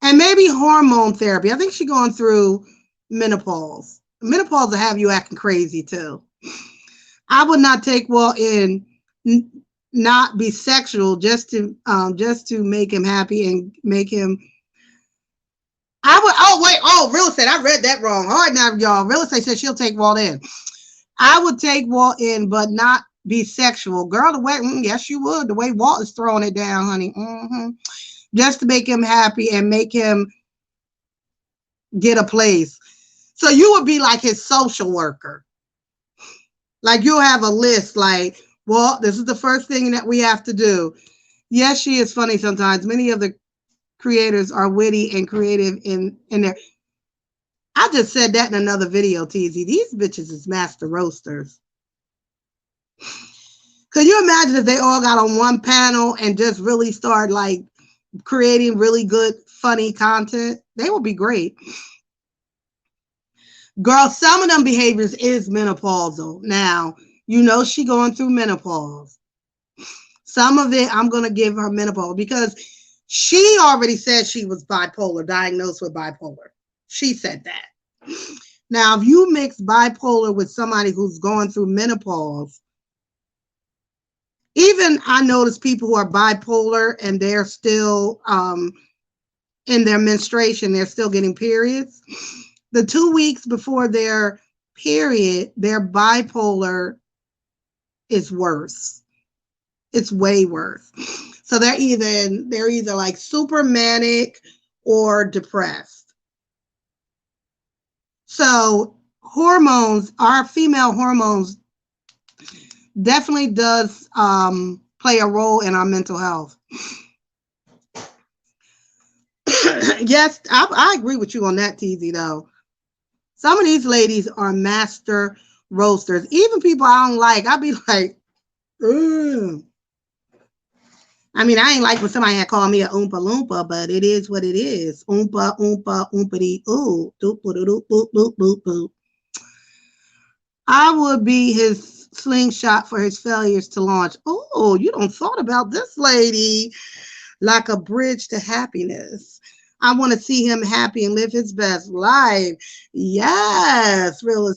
And maybe hormone therapy. I think she's going through menopause. Menopause will have you acting crazy too. I would not take Walt in, not be sexual, just to make him happy and make him. Real estate. I read that wrong. All right, now y'all, real estate says she'll take Walt in. I would take Walt in, but not be sexual. Girl, the way, yes, you would. The way Walt is throwing it down, honey. Just to make him happy and make him get a place. So you would be like his social worker. Like you'll have a list like, well, this is the first thing that we have to do. Yes, she is funny sometimes. Many of the creators are witty and creative in their. I just said that in another video, TZ. These bitches is master roasters. Could you imagine if they all got on one panel and just really start like creating really good, funny content? They would be great. Girl, some of them behaviors is menopausal. Now, you know she going through menopause. Some of it, I'm going to give her menopause because she already said she was bipolar, diagnosed with bipolar. She said that. Now, if you mix bipolar with somebody who's going through menopause, even I notice people who are bipolar and they're still in their menstruation, they're still getting periods. The 2 weeks before their period, their bipolar is worse. It's way worse. So they're either like super manic or depressed. So hormones, our female hormones definitely does play a role in our mental health. Yes, I agree with you on that, TZ, though. Some of these ladies are master roasters. Even people I don't like, I'd be like, ugh. I mean, I ain't like when somebody had called me a oompa loompa, but it is what it is. Oompa, oompa, oompity, ooh. Doop, doop, doop, doop, doop, doop, doop. I would be his slingshot for his failures to launch. Oh, you don't thought about this lady. Like a bridge to happiness. I want to see him happy and live his best life. Yes, real.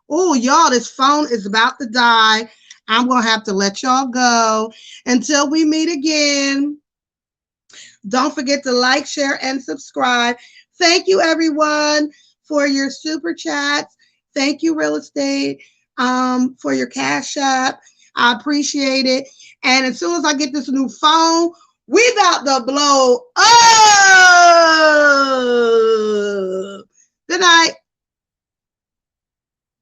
Oh, y'all, this phone is about to die. I'm going to have to let y'all go. Until we meet again, don't forget to like, share, and subscribe. Thank you, everyone, for your super chats. Thank you, Real Estate, for your Cash App. I appreciate it. And as soon as I get this new phone, we about to blow up.